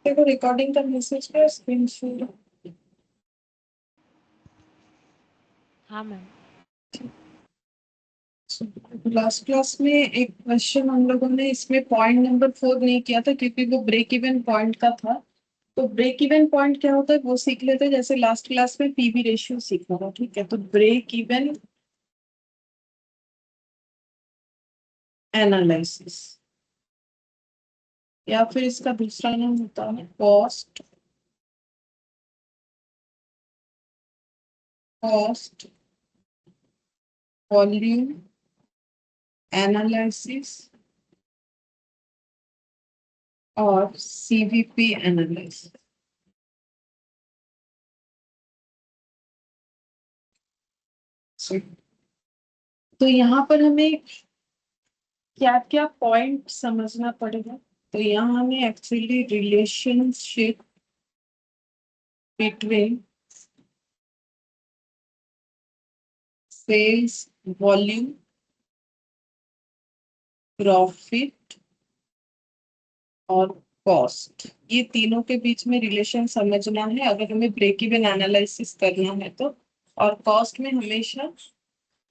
देखो रिकॉर्डिंग का मैसेज का स्क्रीन शेयर। हाँ मैम। लास्ट क्लास में एक क्वेश्चन हम लोगों ने इसमें पॉइंट नंबर 4 नहीं किया था क्योंकि वो ब्रेक इवन पॉइंट का था। तो ब्रेक इवन पॉइंट क्या होता है वो सीख लेते हैं, जैसे लास्ट क्लास में पीवी रेशियो सीखा था। ठीक है, तो ब्रेक इवन एनालिसिस या फिर इसका दूसरा नाम होता है कॉस्ट वॉल्यूम एनालिसिस और सीवीपी एनालिसिस। तो यहाँ पर हमें क्या क्या पॉइंट समझना पड़ेगा। तो यहाँ हमें actually relationship between sales volume profit और कॉस्ट, ये तीनों के बीच में रिलेशन समझना है अगर हमें ब्रेक इवन एनालिसिस करना है तो। और कॉस्ट में हमेशा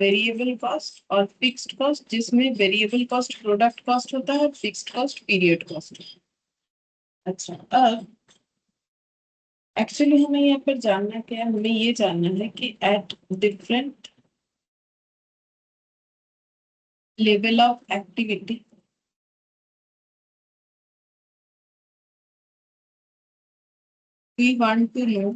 वेरिएबल कॉस्ट और फिक्स्ड कॉस्ट, जिसमें वेरिएबल कॉस्ट प्रोडक्ट कॉस्ट होता है, फिक्स्ड कॉस्ट पीरियड कॉस्ट। अच्छा, अब एक्चुअली हमें यहाँ पर जानना क्या है, हमें ये जानना है कि at different level of activity we want to know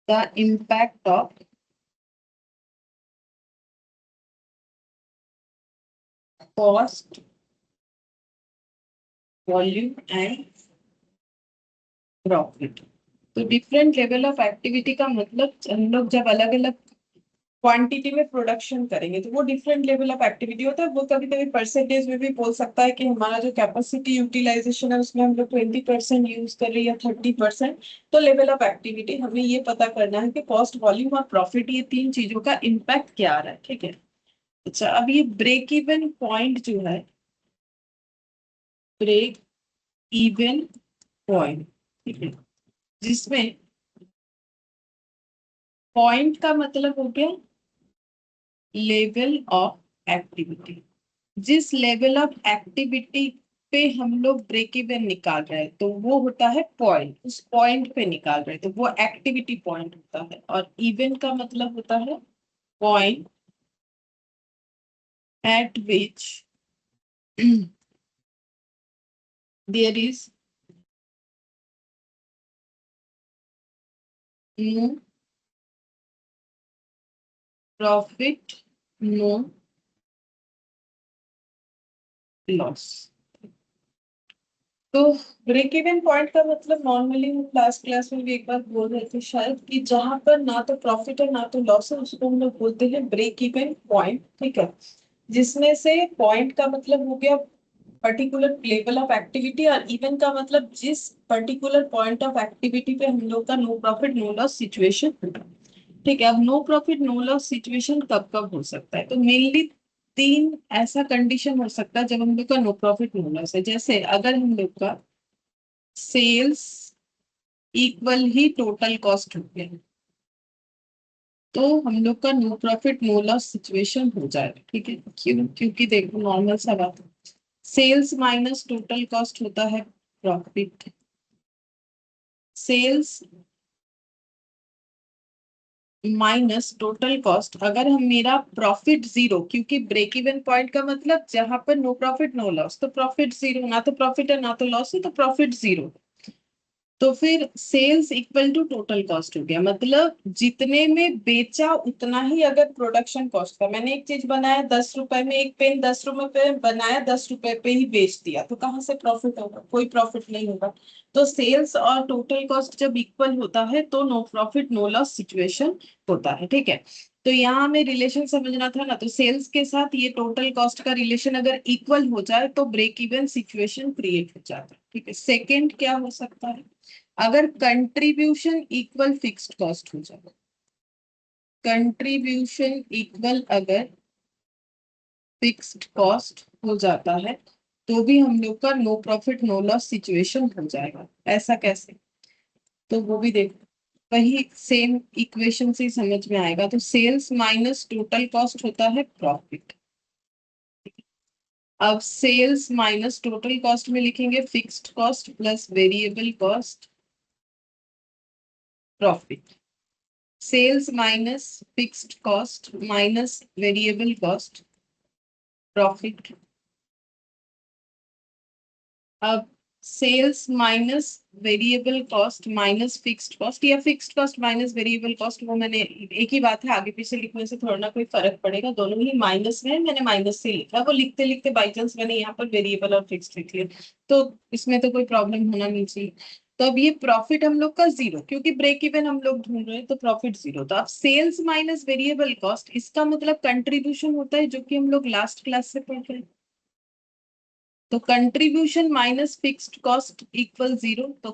the impact of cost volume and profit. तो डिफरेंट लेवल ऑफ एक्टिविटी का मतलब हम लोग जब अलग अलग क्वांटिटी में प्रोडक्शन करेंगे तो वो डिफरेंट लेवल ऑफ एक्टिविटी होता है। वो कभी कभी परसेंटेज में भी बोल सकता है कि हमारा जो कैपेसिटी यूटिलाइजेशन है उसमें हम लोग 20% यूज कर रहे हैं या 30%। तो लेवल ऑफ एक्टिविटी हमें ये पता करना है कि कॉस्ट वॉल्यूम और प्रॉफिट, ये तीन चीजों का इम्पैक्ट क्या आ रहा है। ठीक है, अच्छा अब ये ब्रेक इवन पॉइंट जो है, ब्रेक इवन पॉइंट, ठीक है, जिसमें पॉइंट का मतलब हो गया लेवल ऑफ एक्टिविटी। जिस लेवल ऑफ एक्टिविटी पे हम लोग ब्रेक इवन निकाल रहे हैं तो वो होता है पॉइंट, उस पॉइंट पे निकाल रहे हैं तो वो एक्टिविटी पॉइंट होता है। और इवन का मतलब होता है point at which there is no profit no loss. तो ब्रेक इवन पॉइंट का मतलब नॉर्मली हम लास्ट क्लास में भी एक बार बोल रहे थे शायद, कि जहां पर ना तो प्रॉफिट है ना तो लॉस है उसको हम लोग बोलते हैं ब्रेक इवन पॉइंट। ठीक है, जिसमें से पॉइंट का मतलब हो गया पर्टिकुलर लेवल ऑफ एक्टिविटी और इवन का मतलब जिस पर्टिकुलर पॉइंट ऑफ एक्टिविटी पे हम लोग का no profit no loss situation होगा। ठीक है, अब no profit no loss situation कब कब हो सकता है, तो मेनली तीन ऐसा कंडीशन हो सकता है जब हम लोग का नो प्रॉफिट नो लॉस है। जैसे अगर हम लोग का सेल्स इक्वल ही टोटल कॉस्ट हो गया तो हम लोग का no profit no loss situation हो जाएगा। ठीक है, क्यों? क्योंकि देखो नॉर्मल सा बात है, सेल्स माइनस टोटल कॉस्ट होता है profit. Sales minus total cost, अगर हम मेरा प्रॉफिट जीरो, क्योंकि ब्रेक इवन पॉइंट का मतलब जहां पर नो प्रॉफिट नो लॉस, तो प्रॉफिट जीरो, ना तो प्रॉफिट है ना तो लॉस है, तो प्रॉफिट जीरो। तो फिर sales equal to total cost हो गया, मतलब जितने में बेचा उतना ही अगर प्रोडक्शन कॉस्ट था। मैंने एक चीज बनाया 10 रुपए में, एक पेन 10 रुपए पे बनाया, 10 रुपए पे ही बेच दिया, तो कहाँ से प्रॉफिट होगा? कोई प्रॉफिट नहीं होगा। तो सेल्स और टोटल कॉस्ट जब इक्वल होता है तो no profit no loss situation होता है। ठीक है, तो यहाँ हमें रिलेशन समझना था ना, तो सेल्स के साथ ये टोटल कॉस्ट का रिलेशन अगर इक्वल हो जाए तो ब्रेक इवन सिचुएशन क्रिएट हो जाता है। ठीक है, सेकेंड क्या हो सकता है, अगर कंट्रीब्यूशन इक्वल फिक्स्ड कॉस्ट हो जाए। कंट्रीब्यूशन इक्वल अगर फिक्स्ड कॉस्ट हो जाता है तो भी हम लोग का no profit no loss situation हो जाएगा। ऐसा कैसे? तो वो भी देखो, वही सेम इक्वेशन से ही समझ में आएगा। तो सेल्स माइनस टोटल कॉस्ट होता है प्रॉफिट। अब सेल्स माइनस टोटल कॉस्ट में लिखेंगे fixed cost plus variable cost profit. Sales minus fixed cost minus variable cost profit. अब sales minus variable cost minus fixed cost, या fixed cost minus variable cost, वो मैंने एक ही बात है, आगे पीछे लिखने से थोड़ा ना कोई फर्क पड़ेगा, दोनों ही माइनस में है, मैंने माइनस से लिखा, वो लिखते लिखते बाई चांस मैंने यहाँ पर वेरिएबल और फिक्स्ड लिख लिया, तो इसमें तो कोई प्रॉब्लम होना नहीं चाहिए। तो अब ये प्रॉफिट हम लोग का जीरो, क्योंकि ब्रेक इवन हम लोग ढूंढ रहे हैं, तो प्रॉफिट जीरो। तो अब सेल्स माइनस वेरिएबल कॉस्ट, इसका मतलब कंट्रीब्यूशन होता है, जो कि हम लोग लास्ट क्लास से पढ़ रहे हैं। तो contribution minus fixed cost equal zero. तो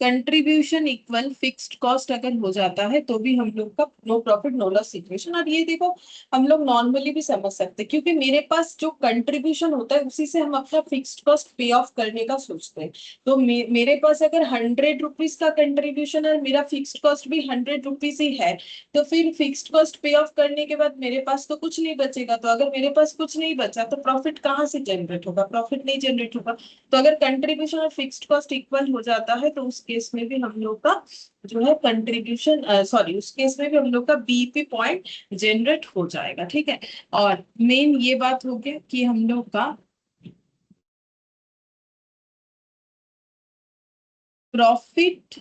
कंट्रीब्यूशन इक्वल फिक्स्ड कॉस्ट अगर हो जाता है तो भी हम लोग का no profit no loss situation. और ये देखो, हम लोग नॉर्मली भी समझ सकते हैं, क्योंकि मेरे पास जो कंट्रीब्यूशन होता है उसी से हम अपना फिक्स्ड कॉस्ट पे ऑफ करने का सोचते हैं। तो मेरे पास अगर 100 रुपीज का कंट्रीब्यूशन और मेरा फिक्स्ड कॉस्ट भी 100 रुपीज ही है, तो फिर फिक्स्ड कॉस्ट पे ऑफ करने के बाद मेरे पास तो कुछ नहीं बचेगा। तो अगर मेरे पास कुछ नहीं बचा तो प्रॉफिट कहाँ से जनरेट होगा? प्रॉफिट नहीं जनरेट होगा। तो अगर कंट्रीब्यूशन और फिक्स्ड कॉस्ट इक्वल हो जाता है तो उस केस में भी हम लोग का जो है कंट्रीब्यूशन, सॉरी, उस केस में भी हम लोग का बीईपी पॉइंट जनरेट हो जाएगा। ठीक है। और मेन ये बात हो गया कि हम लोग का प्रॉफिट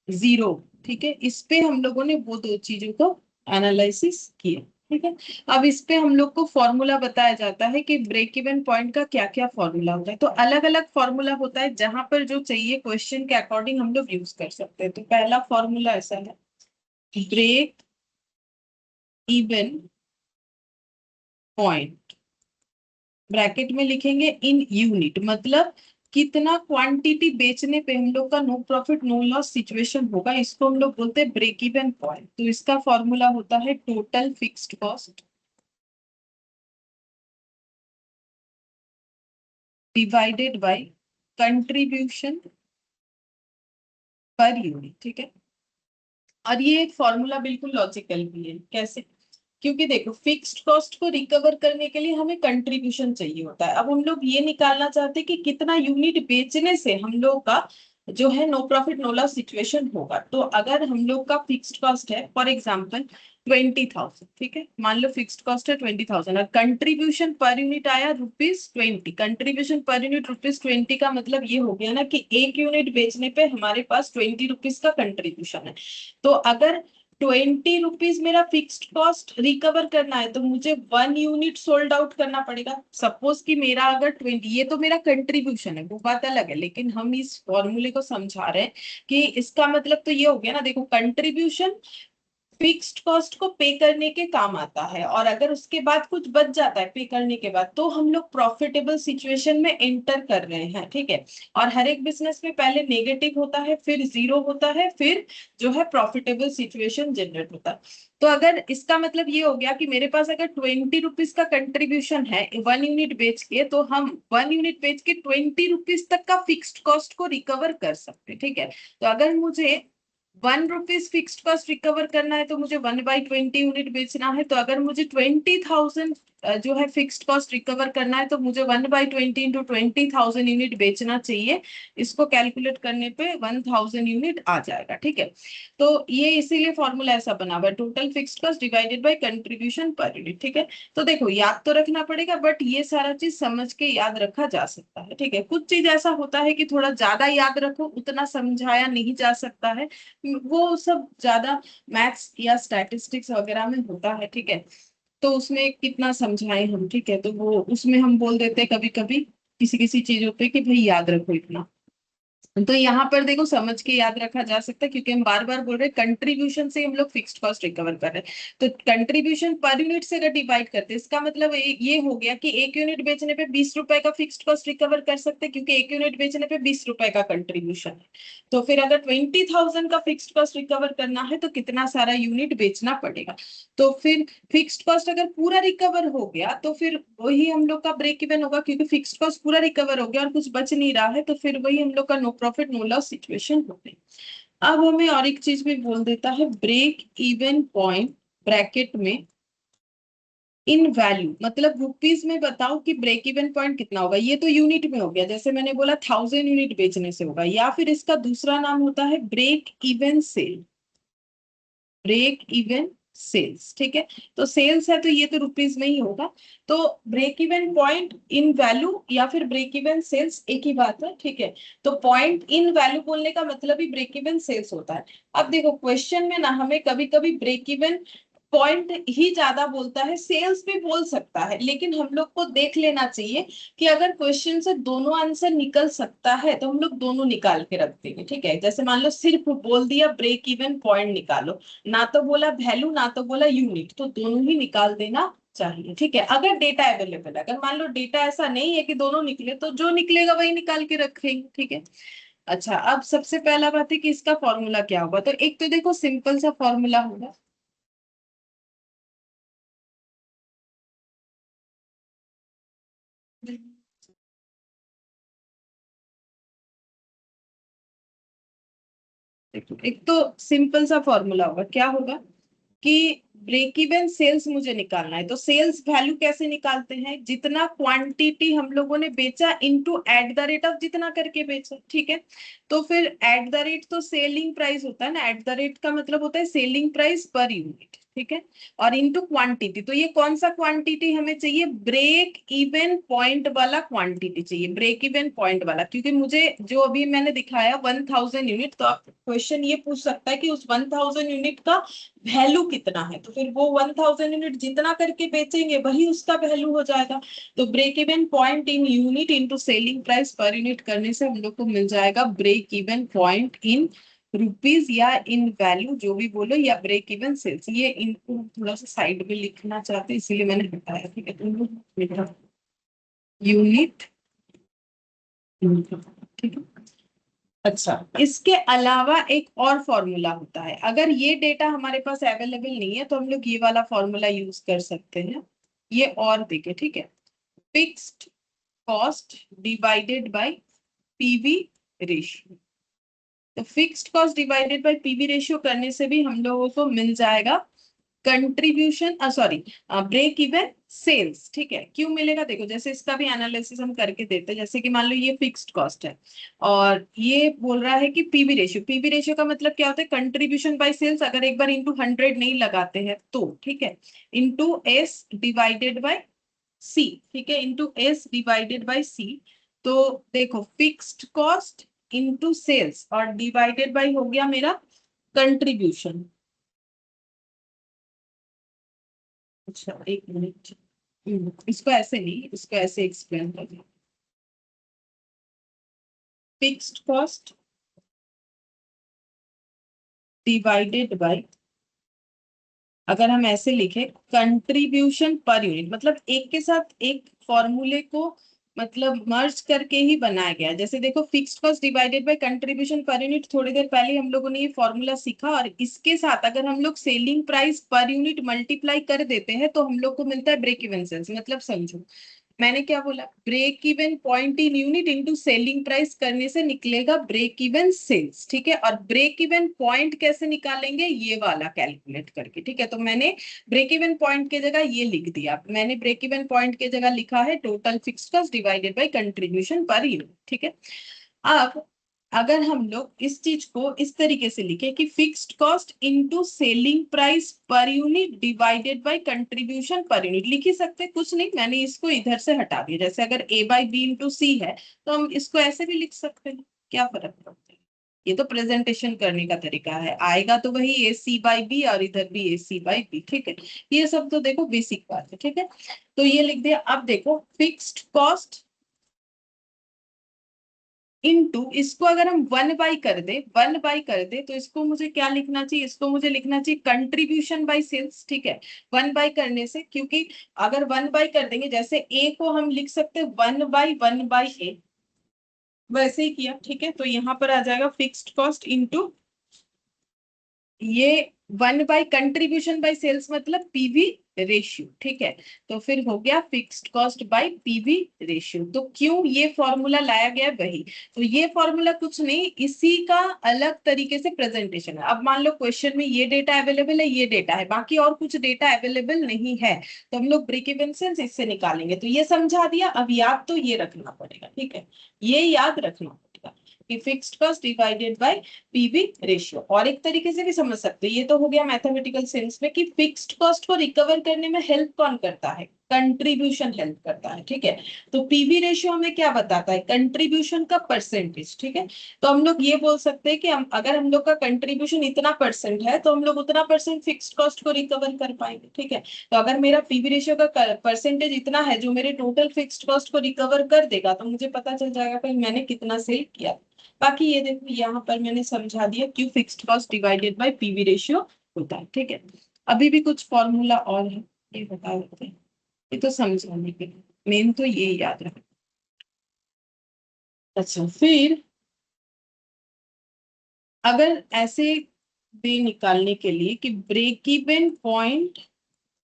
जीरो। ठीक है, इस पे हम लोगों ने वो दो चीजों को एनालिसिस किया। ठीक है। अब इस पे हम लोग को फॉर्मूला बताया जाता है कि ब्रेक इवन पॉइंट का क्या क्या फॉर्मूला होता है। तो अलग अलग फॉर्मूला होता है, जहां पर जो चाहिए क्वेश्चन के अकॉर्डिंग हम लोग यूज कर सकते हैं। तो पहला फॉर्मूला ऐसा है, ब्रेक इवन पॉइंट, ब्रैकेट में लिखेंगे इन यूनिट, मतलब कितना क्वांटिटी बेचने पे हम लोग का no profit no loss situation होगा, इसको हम लोग बोलते हैं ब्रेक इवन पॉइंट। तो इसका फॉर्मूला होता है total fixed cost divided by contribution per unit. ठीक है। और ये एक फॉर्मूला बिल्कुल लॉजिकल भी है। कैसे? क्योंकि देखो, फिक्स्ड कॉस्ट को रिकवर करने के लिए हमें कंट्रीब्यूशन चाहिए होता है। अब हम लोग ये निकालना चाहते हैं कि कितना यूनिट बेचने से हम लोग का जो है no profit no loss situation होगा। तो अगर हम लोग का फिक्स्ड कॉस्ट है फॉर एग्जांपल 20,000, ठीक है, मान लो फिक्स्ड कॉस्ट है 20,000 और कंट्रीब्यूशन पर यूनिट आया ₹20। कंट्रीब्यूशन पर यूनिट ₹20 का मतलब ये हो गया ना कि एक यूनिट बेचने पे हमारे पास ₹20 का कंट्रीब्यूशन है। तो अगर ₹20 मेरा फिक्स्ड कॉस्ट रिकवर करना है तो मुझे 1 यूनिट सोल्ड आउट करना पड़ेगा। सपोज कि मेरा अगर 20, ये तो मेरा कंट्रीब्यूशन है, वो बात अलग है, लेकिन हम इस फॉर्मूले को समझा रहे हैं कि इसका मतलब तो ये हो गया ना। देखो, कंट्रीब्यूशन फिक्स्ड कॉस्ट को पे करने के काम आता है, और अगर उसके बाद कुछ बच जाता है पे करने के बाद, तो हम लोग प्रॉफिटेबल सिचुएशन में एंटर कर रहे हैं। ठीक है। और हर एक बिजनेस में पहले नेगेटिव होता है, फिर जीरो होता है, फिर जो है प्रॉफिटेबल सिचुएशन जनरेट होता है। तो अगर इसका मतलब ये हो गया कि मेरे पास अगर ₹20 का कंट्रीब्यूशन है 1 यूनिट बेच के, तो हम 1 यूनिट बेच के ₹20 तक का फिक्स्ड कॉस्ट को रिकवर कर सकते हैं। ठीक है। तो अगर मुझे ₹1 फिक्स्ड कॉस्ट रिकवर करना है तो मुझे 1/20 यूनिट बेचना है। तो अगर मुझे 20,000 जो है फिक्स्ड कॉस्ट रिकवर करना है तो मुझे 1/20 इंटू 20,000 यूनिट बेचना चाहिए। इसको कैलकुलेट करने पे 1,000 यूनिट आ जाएगा। ठीक है। तो ये इसीलिए फॉर्मूला ऐसा बना हुआ है, total fixed cost divided by contribution per unit. ठीक है। तो देखो, याद तो रखना पड़ेगा, बट ये सारा चीज समझ के याद रखा जा सकता है। ठीक है। कुछ चीज ऐसा होता है कि थोड़ा ज्यादा याद रखो, उतना समझाया नहीं जा सकता है, वो सब ज्यादा मैथ्स या स्टैटिस्टिक्स वगैरह में होता है। ठीक है। तो उसमें कितना समझाएं हम। ठीक है। तो वो उसमें हम बोल देते हैं कभी कभी किसी किसी चीजों पे कि भाई याद रखो इतना, तो यहाँ पर देखो समझ के याद रखा जा सकता है, क्योंकि हम बार बार बोल रहे हैं कंट्रीब्यूशन से हम लोग फिक्स्ड कॉस्ट रिकवर कर रहे हैं। तो कंट्रीब्यूशन पर यूनिट से अगर डिवाइड करते हैं, इसका मतलब ये हो गया कि 1 यूनिट बेचने पे 20 रुपए का फिक्स्ड कॉस्ट रिकवर कर सकते हैं, क्योंकि 1 यूनिट बेचने पे 20 रुपए का कंट्रीब्यूशन है। तो फिर अगर 20,000 का फिक्स्ड कॉस्ट रिकवर करना है तो कितना सारा यूनिट बेचना पड़ेगा। तो फिर फिक्स्ड कॉस्ट अगर पूरा रिकवर हो गया तो फिर वही हम लोग का ब्रेक इवन होगा, क्योंकि फिक्स्ड कॉस्ट पूरा रिकवर हो गया और कुछ बच नहीं रहा है, तो फिर वही हम लोग का no profit no loss situation हो गई। अब हमें और एक चीज भी बोल देता है, ब्रेक इवन पॉइंट ब्रैकेट में इन वैल्यू, मतलब रुपीज में बताओ कि ब्रेक इवन पॉइंट कितना होगा। ये तो यूनिट में हो गया, जैसे मैंने बोला 1000 यूनिट बेचने से होगा, या फिर इसका दूसरा नाम होता है break even sale. Break even sales, ठीक है। तो सेल्स है तो ये तो रुपीज में ही होगा। तो break even point in value या फिर ब्रेक इवन सेल्स एक ही बात है, ठीक है। तो पॉइंट इन वैल्यू बोलने का मतलब ही ब्रेक इवन सेल्स होता है। अब देखो क्वेश्चन में ना हमें कभी कभी ब्रेक इवन पॉइंट ही ज्यादा बोलता है, सेल्स भी बोल सकता है, लेकिन हम लोग को देख लेना चाहिए कि अगर क्वेश्चन से दोनों आंसर निकल सकता है तो हम लोग दोनों निकाल के रख देंगे, ठीक है। जैसे मान लो सिर्फ बोल दिया ब्रेक इवन पॉइंट निकालो, ना तो बोला वैल्यू ना तो बोला यूनिट, तो दोनों ही निकाल देना चाहिए, ठीक है। अगर डेटा अवेलेबल है, अगर मान लो डेटा ऐसा नहीं है कि दोनों निकले, तो जो निकलेगा वही निकाल के रखेंगे, ठीक है। अच्छा, अब सबसे पहला बात है कि इसका फॉर्मूला क्या होगा। तो एक तो देखो सिंपल सा फॉर्मूला होगा, एक तो सिंपल सा फॉर्मूला होगा, क्या होगा कि ब्रेक इवन सेल्स मुझे निकालना है, तो सेल्स वैल्यू कैसे निकालते हैं, जितना क्वांटिटी हम लोगों ने बेचा into eight the rate of जितना करके बेचा, ठीक है। तो फिर एट द रेट तो सेलिंग प्राइस होता है ना, एट द रेट का मतलब होता है सेलिंग प्राइस पर यूनिट, ठीक है। और इनटू क्वांटिटी, तो ये कौन सा क्वांटिटी हमें चाहिए, ब्रेक इवन पॉइंट वाला क्वांटिटी चाहिए, ब्रेक इवन पॉइंट वाला, क्योंकि मुझे जो अभी मैंने दिखाया 1000 यूनिट, तो आप क्वेश्चन ये पूछ सकता है कि उस 1000 यूनिट का वैल्यू कितना है, तो फिर वो 1000 यूनिट जितना करके बेचेंगे वही उसका वैल्यू हो जाएगा। तो break even point in unit into selling price per unit करने से हम लोग को मिल जाएगा break even point in rupees या इन वैल्यू, जो भी बोलो, या ब्रेक इवन सेल्स। ये इनको थोड़ा सा साइड में लिखना चाहते हैं, इसीलिए मैंने बताया, ठीक है। तुम लोग यूनिट, ठीक है। अच्छा, इसके अलावा एक और फॉर्मूला होता है, अगर ये डेटा हमारे पास अवेलेबल नहीं है तो हम लोग ये वाला फॉर्मूला यूज कर सकते हैं। ये और देखे, ठीक है, fixed cost divided by PV ratio. तो fixed cost divided by PV ratio करने से भी हम लोगों को मिल जाएगा contribution, sorry, break even sales, ठीक है। क्यों मिलेगा, देखो जैसे इसका भी एनालिसिस हम करके देते हैं। जैसे कि मान लो ये फिक्स्ड कॉस्ट है और ये बोल रहा है कि पीवी रेशियो, पीवी रेशियो का मतलब क्या होता है, कंट्रीब्यूशन बाय सेल्स, अगर एक बार इंटू 100 नहीं लगाते हैं तो, ठीक है, इंटू एस डिवाइडेड बाय सी, ठीक है, इंटू एस डिवाइडेड बाय सी। तो देखो फिक्स्ड कॉस्ट इंटू सेल्स और डिवाइडेड बाय हो गया मेरा कंट्रीब्यूशन। अच्छा एक मिनट, इसको ऐसे नहीं, इसको ऐसे एक्सप्लेन कर, फिक्स्ड कॉस्ट डिवाइडेड बाय, अगर हम ऐसे लिखे कंट्रीब्यूशन पर यूनिट, मतलब एक के साथ एक फॉर्मूले को मतलब मर्ज करके ही बनाया गया। जैसे देखो fixed cost divided by contribution per unit, थोड़ी देर पहले हम लोगों ने ये फॉर्मूला सीखा, और इसके साथ अगर हम लोग selling price per unit multiply कर देते हैं तो हम लोग को मिलता है ब्रेक इवन सेल्स। मतलब समझो मैंने क्या बोला, break even point in unit into selling price करने से निकलेगा ब्रेक इवन सेल्स, ठीक है। और ब्रेक इवन पॉइंट कैसे निकालेंगे, ये वाला कैलकुलेट करके, ठीक है। तो मैंने ब्रेक इवन पॉइंट की जगह ये लिख दिया, मैंने ब्रेक इवन पॉइंट की जगह लिखा है total fixed cost divided by contribution per unit, ठीक है। अब अगर हम लोग इस चीज को इस तरीके से लिखे कि fixed cost into selling price per unit divided by contribution per unit, लिख ही सकते, कुछ नहीं, मैंने इसको इधर से हटा दिया। जैसे अगर ए बाई बी इंटू सी है तो हम इसको ऐसे भी लिख सकते हैं, क्या फर्क पड़ता है। ये तो प्रेजेंटेशन करने का तरीका है, आएगा तो वही ए सी बाई बी और इधर भी ए सी बाई बी, ठीक है। ये सब तो देखो बेसिक बात है, ठीक है। तो ये लिख दिया। अब देखो फिक्स्ड कॉस्ट इनटू, इसको अगर हम 1/कर दे तो इसको मुझे क्या लिखना चाहिए, इसको मुझे लिखना चाहिए कंट्रीब्यूशन बाय सेल्स, ठीक है। 1/करने से, क्योंकि अगर 1/कर देंगे, जैसे ए को हम लिख सकते हैं 1/1/a, वैसे ही किया, ठीक है। तो यहाँ पर आ जाएगा फिक्स्ड कॉस्ट इंटू ये 1/कंट्रीब्यूशन बाय सेल्स मतलब पीवी रेशियो, ठीक है। तो फिर हो गया fixed cost by PV ratio. तो क्यों ये फॉर्मूला लाया गया वही, तो ये फॉर्मूला कुछ नहीं, इसी का अलग तरीके से प्रेजेंटेशन है। अब मान लो क्वेश्चन में ये डेटा अवेलेबल है, ये डेटा है, बाकी और कुछ डेटा अवेलेबल नहीं है, तो हम लोग ब्रेक इवन सेल्स इससे निकालेंगे। तो ये समझा दिया, अब याद तो ये रखना पड़ेगा, ठीक है, ये याद रखना पड़ेगा कि fixed cost divided by PV ratio. और एक तरीके से भी समझ सकते हैं, ये तो हो गया मैथमेटिकल सेंस में कि फिक्स्ड कॉस्ट को रिकवर करने में हेल्प कौन करता है, कंट्रीब्यूशन हेल्प करता है, ठीक है। तो पीवी रेशियो हमें क्या बताता है, कंट्रीब्यूशन का परसेंटेज, ठीक है। तो हम लोग ये बोल सकते हैं कि अगर हम लोग का कंट्रीब्यूशन इतना परसेंट है तो हम लोग उतना परसेंट फिक्स्ड कॉस्ट को रिकवर कर पाएंगे, ठीक है। तो अगर मेरा पीवी रेशियो का परसेंटेज इतना है जो मेरे टोटल फिक्स्ड कॉस्ट को रिकवर कर देगा, तो मुझे पता चल जाएगा कि मैंने कितना सेल किया। बाकी ये देखो यहाँ पर मैंने समझा दिया क्यों fixed cost divided by PV ratio होता है, ठीक है। अभी भी कुछ फॉर्मूला और है, ये बता देते हैं, ये तो समझाने के लिए, मेन तो ये याद रखना। अच्छा, फिर अगर ऐसे वे निकालने के लिए कि break even point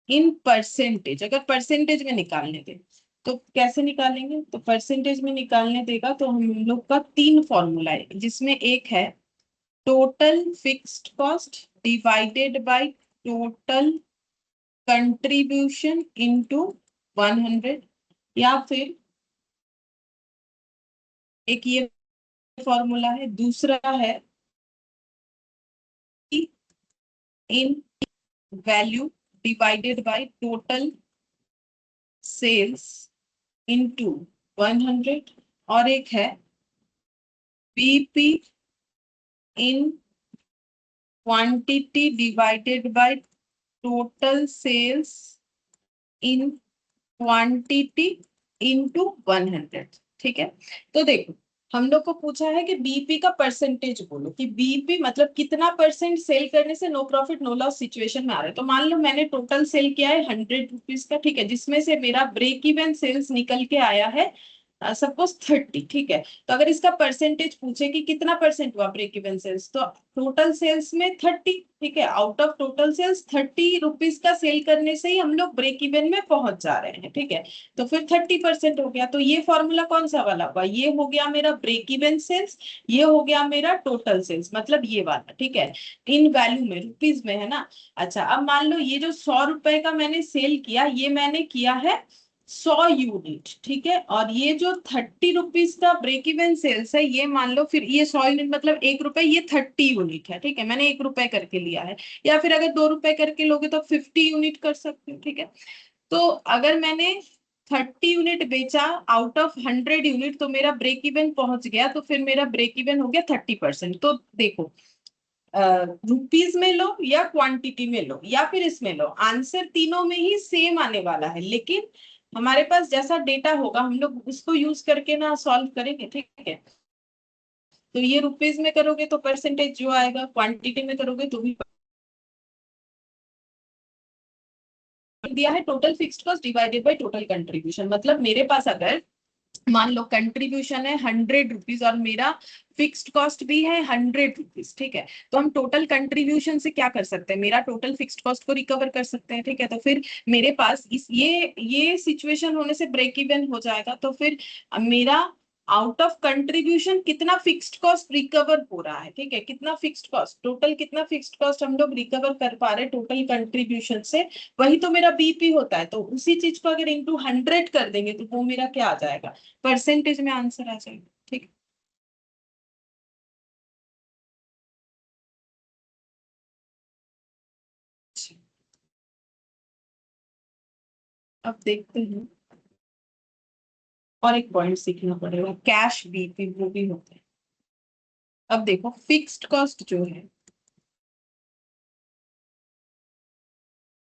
in percentage, अगर परसेंटेज में निकालने दे तो कैसे निकालेंगे, तो परसेंटेज में निकालने देगा तो हम लोग का 3 फॉर्मूला है, जिसमें एक है total fixed cost divided by total contribution into 100, या फिर एक ये फॉर्मूला है, दूसरा है in value divided by total sales into 100, और एक है BP in quantity divided by total sales in quantity into 100, ठीक है। तो देखो, हम लोग को पूछा है कि बीपी का परसेंटेज बोलो, कि बीपी मतलब कितना परसेंट सेल करने से no profit no loss situation में आ रहा है। तो मान लो मैंने टोटल सेल किया है 100 रुपीज का, ठीक है, जिसमें से मेरा ब्रेक इवन सेल्स निकल के आया है सपोज 30, ठीक है। तो अगर इसका परसेंटेज पूछे कि कितना परसेंट हुआ ब्रेक इवन सेल्स, तो टोटल सेल्स में 30, ठीक है, out of total sales 30 rupees का सेल करने से ही हम लोग ब्रेक इवन में पहुंच जा रहे हैं, ठीक है। तो फिर 30% हो गया, तो ये फॉर्मूला कौन सा वाला हुआ, ये हो गया मेरा ब्रेक इवन सेल्स, ये हो गया मेरा टोटल सेल्स, मतलब ये वाला, ठीक है। इन वैल्यू में रुपीज में है ना। अच्छा, अब मान लो ये जो 100 रुपए का मैंने सेल किया, ये मैंने किया है 100 यूनिट, ठीक है। और ये जो 30 रुपीज का ब्रेक इवन सेल्स है, ये मान लो फिर ये 100 यूनिट मतलब 1 रुपए, ये 30 यूनिट है, ठीक है, मैंने 1 रुपए करके लिया है। या फिर अगर 2 रुपए करके लोगे तो 50 यूनिट कर सकते हो, ठीक है। तो अगर मैंने 30 यूनिट बेचा आउट ऑफ 100 यूनिट, तो मेरा ब्रेक इवन पहुंच गया, तो फिर मेरा ब्रेक इवन हो गया 30%। तो देखो, रुपीज में लो या क्वांटिटी में लो या फिर इसमें लो, आंसर तीनों में ही सेम आने वाला है, लेकिन हमारे पास जैसा डेटा होगा हम लोग उसको यूज करके ना सॉल्व करेंगे, ठीक है। तो ये रुपीज में करोगे तो परसेंटेज जो आएगा, क्वांटिटी में करोगे तो भी दिया है total fixed cost divided by total contribution. मतलब मेरे पास अगर मान लो कंट्रीब्यूशन है 100 रुपीज और मेरा फिक्स्ड कॉस्ट भी है 100 रुपीज, ठीक है। तो हम टोटल कंट्रीब्यूशन से क्या कर सकते हैं, मेरा टोटल फिक्स्ड कॉस्ट को रिकवर कर सकते हैं, ठीक है। तो फिर मेरे पास इस ये सिचुएशन होने से ब्रेक इवन हो जाएगा, तो फिर मेरा आउट ऑफ कंट्रीब्यूशन कितना फिक्स्ड कॉस्ट रिकवर हो रहा है, ठीक है, कितना फिक्स्ड कॉस्ट, टोटल कितना फिक्स्ड कॉस्ट हम लोग रिकवर कर पा रहे हैं टोटल कंट्रीब्यूशन से, वही तो मेरा बीपी होता है। तो उसी चीज को अगर इंटू 100 कर देंगे तो वो मेरा क्या आ जाएगा, परसेंटेज में आंसर आ जाएगा, ठीक। अब देखते हैं, और एक पॉइंट सीखना पड़ेगा, कैश बीपी वो भी होते हैं। अब देखो फिक्स्ड कॉस्ट जो है,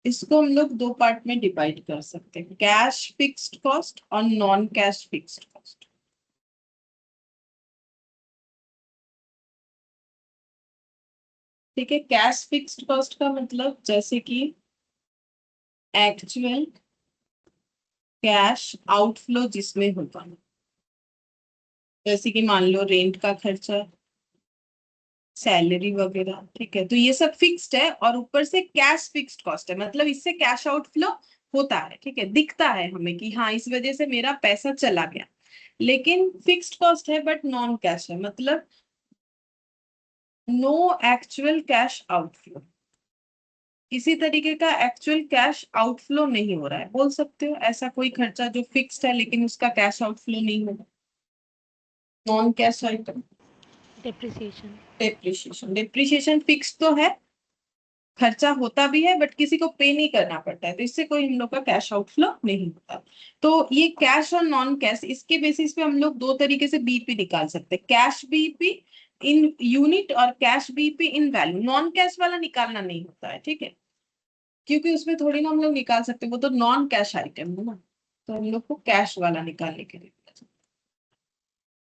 इसको हम लोग 2 पार्ट में डिवाइड कर सकते हैं, कैश फिक्स्ड कॉस्ट और नॉन कैश फिक्स्ड कॉस्ट। ठीक है। कैश फिक्स्ड कॉस्ट का मतलब जैसे कि एक्चुअल कैश आउटफ्लो जिसमें होगा, जैसे कि मान लो रेंट का खर्चा, सैलरी वगैरह, ठीक है। तो ये सब फिक्स्ड है और ऊपर से कैश फिक्स्ड कॉस्ट है, मतलब इससे कैश आउटफ्लो होता है, ठीक है, दिखता है हमें कि हाँ इस वजह से मेरा पैसा चला गया। लेकिन फिक्स्ड कॉस्ट है बट नॉन कैश है, मतलब नो एक्चुअल कैश आउटफ्लो, किसी तरीके का एक्चुअल कैश आउटफ्लो नहीं हो रहा है। बोल सकते हो ऐसा कोई खर्चा जो फिक्स्ड है लेकिन उसका कैश आउटफ्लो नहीं होगा, non cash item. Depreciation. Depreciation, depreciation fix तो है, खर्चा होता भी है बट किसी को पे नहीं करना पड़ता है, तो इससे कोई हम लोग का कैश आउटफ्लो नहीं होता। तो ये कैश और नॉन कैश, इसके बेसिस पे हम लोग दो तरीके से बीपी निकाल सकते हैं, कैश बीपी इन यूनिट और कैश बीपी इन वैल्यू। नॉन कैश वाला निकालना नहीं होता है, ठीक है, क्योंकि उसमें थोड़ी ना हम लोग निकाल सकते, वो तो नॉन कैश आइटम है ना, तो हम लोग को कैश वाला निकालने के लिए।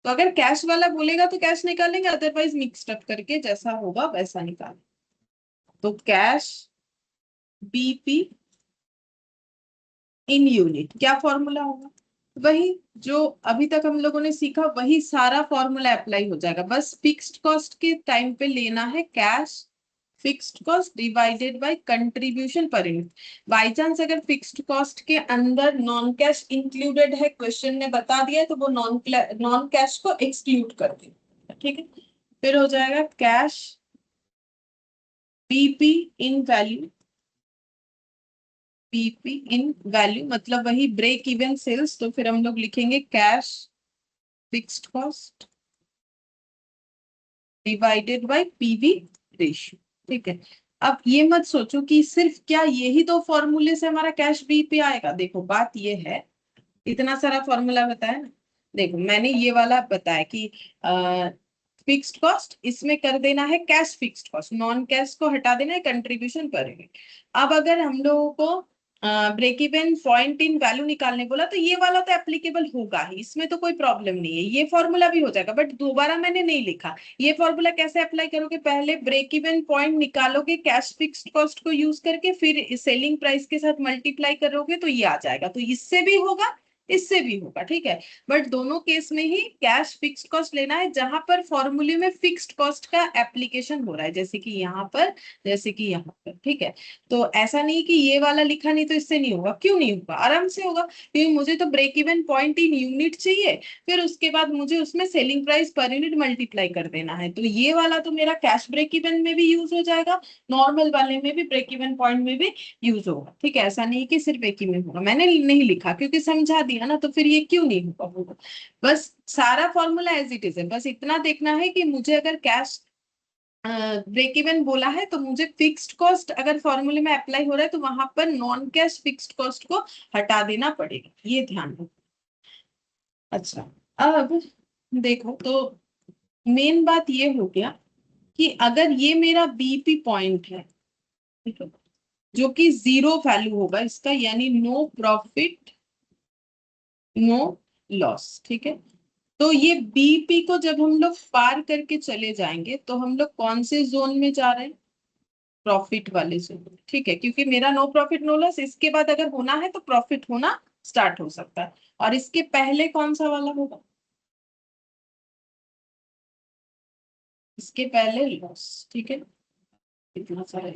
तो अगर कैश वाला बोलेगा तो कैश निकालेंगे, अदरवाइज मिक्सड अप करके जैसा होगा वैसा निकालेंगे। तो कैश बीपी इन यूनिट क्या फॉर्मूला होगा, वही जो अभी तक हम लोगों ने सीखा, वही सारा फॉर्मूला अप्लाई हो जाएगा। बस फिक्स्ड कॉस्ट के टाइम पे लेना है cash fixed cost divided by contribution per unit. By chance अगर फिक्स्ड कॉस्ट के अंदर नॉन कैश इंक्लूडेड है, क्वेश्चन ने बता दिया है, तो वो नॉन कैश को एक्सक्लूड कर देंगे, ठीक है। फिर हो जाएगा कैश बीपी इन वैल्यू, बीपी इन वैल्यू मतलब वही ब्रेक इवन सेल्स, तो फिर हम लोग लिखेंगे cash fixed cost divided by PV ratio, ठीक है। अब ये मत सोचो कि सिर्फ क्या यही दो फॉर्मूले से हमारा कैश बीपी आएगा, देखो बात ये है, इतना सारा फॉर्मूला बताया ना, देखो मैंने ये वाला बताया कि फिक्स्ड कॉस्ट इसमें कर देना है cash fixed cost, non cash को हटा देना है कंट्रीब्यूशन पर यूनिट। अब अगर हम लोगों को break even point in value निकालने बोला तो ये वाला तो एप्लीकेबल होगा ही, इसमें तो कोई प्रॉब्लम नहीं है, ये फॉर्मूला भी हो जाएगा, बट दोबारा मैंने नहीं लिखा। ये फॉर्मूला कैसे अप्लाई करोगे, पहले ब्रेक इवन पॉइंट निकालोगे कैश फिक्स्ड कॉस्ट को यूज करके, फिर सेलिंग प्राइस के साथ मल्टीप्लाई करोगे तो ये आ जाएगा, तो इससे भी होगा इससे भी होगा, ठीक है। बट दोनों केस में ही कैश फिक्स्ड कॉस्ट लेना है जहां पर फॉर्मूले में फिक्स्ड कॉस्ट का एप्लीकेशन हो रहा है, जैसे कि यहाँ पर, जैसे कि यहाँ पर, ठीक है। तो ऐसा नहीं कि ये वाला लिखा नहीं तो इससे नहीं होगा, क्यों नहीं होगा, आराम से होगा, क्योंकि मुझे तो break even point in unit चाहिए, फिर उसके बाद मुझे उसमें selling price per unit multiply कर देना है, तो ये वाला तो मेरा कैश ब्रेक इवन में भी यूज हो जाएगा, नॉर्मल वाले में भी ब्रेक इवन पॉइंट में भी यूज होगा, ठीक है। ऐसा नहीं कि सिर्फ एक ही में होगा, मैंने नहीं लिखा क्योंकि समझा दिया ना, तो फिर ये क्यों नहीं होगा। बस सारा फॉर्मूला एज इट इज है, बस इतना देखना है कि मुझे अगर कैश ब्रेक इवन बोला है तो मुझे फिक्स्ड कॉस्ट अगर फॉर्मूले में अप्लाई हो रहा है तो वहां पर नॉन कैश फिक्स्ड कॉस्ट को हटा देना पड़ेगा, ये ध्यान रखो। अच्छा, अब देखो तो मेन बात ये हो गया कि अगर ये मेरा बीपी पॉइंट है, ठीक है, जो कि जीरो वैल्यू होगा इसका, यानी नो प्रॉफिट नो लॉस, ठीक है। तो ये बीपी को जब हम लोग पार करके चले जाएंगे तो हम लोग कौन से जोन में जा रहे हैं, प्रॉफिट वाले जोन में, ठीक है, क्योंकि मेरा नो प्रॉफिट नो लॉस इसके बाद अगर होना है तो प्रॉफिट होना स्टार्ट हो सकता है, और इसके पहले कौन सा वाला होगा, इसके पहले लॉस, ठीक है, इतना सारा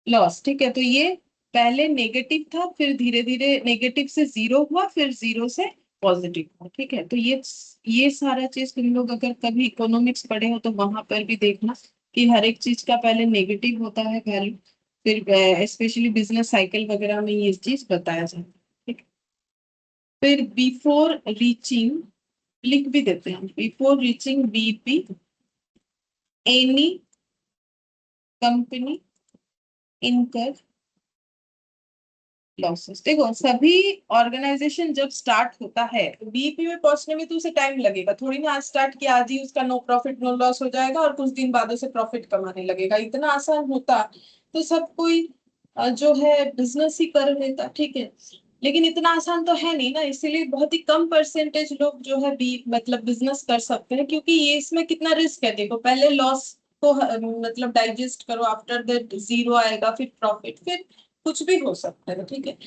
लॉस, ठीक है। तो ये पहले नेगेटिव था, फिर धीरे धीरे नेगेटिव से जीरो हुआ, फिर जीरो से पॉजिटिव हुआ, ठीक है। तो ये सारा चीज तुम लोग अगर कभी इकोनॉमिक्स पढ़े हो तो वहां पर भी देखना कि हर एक चीज का पहले नेगेटिव होता है वैल्यू, फिर स्पेशली बिजनेस साइकिल वगैरह में ये चीज बताया जाता है, ठीक है। फिर बिफोर रीचिंग, लिख भी देते हैं, before reaching BP any company इनकर लॉसेस। देखो सभी ऑर्गेनाइजेशन जब स्टार्ट होता है तो बीपी में पहुंचने में तो उसे टाइम लगेगा, थोड़ी ना आज स्टार्ट किया आज ही उसका नो प्रॉफिट नो लॉस हो जाएगा और कुछ दिन बाद उसे प्रॉफिट कमाने लगेगा, इतना आसान होता तो सब कोई जो है बिजनेस ही कर लेता, ठीक है। लेकिन इतना आसान तो है नहीं ना, इसीलिए बहुत ही कम परसेंटेज लोग जो है बी मतलब बिजनेस कर सकते हैं, क्योंकि ये इसमें कितना रिस्क है, देखो पहले लॉस को मतलब डाइजेस्ट करो, आफ्टर दैट जीरो आएगा, फिर प्रॉफिट, फिर कुछ भी हो सकता है, ठीक है।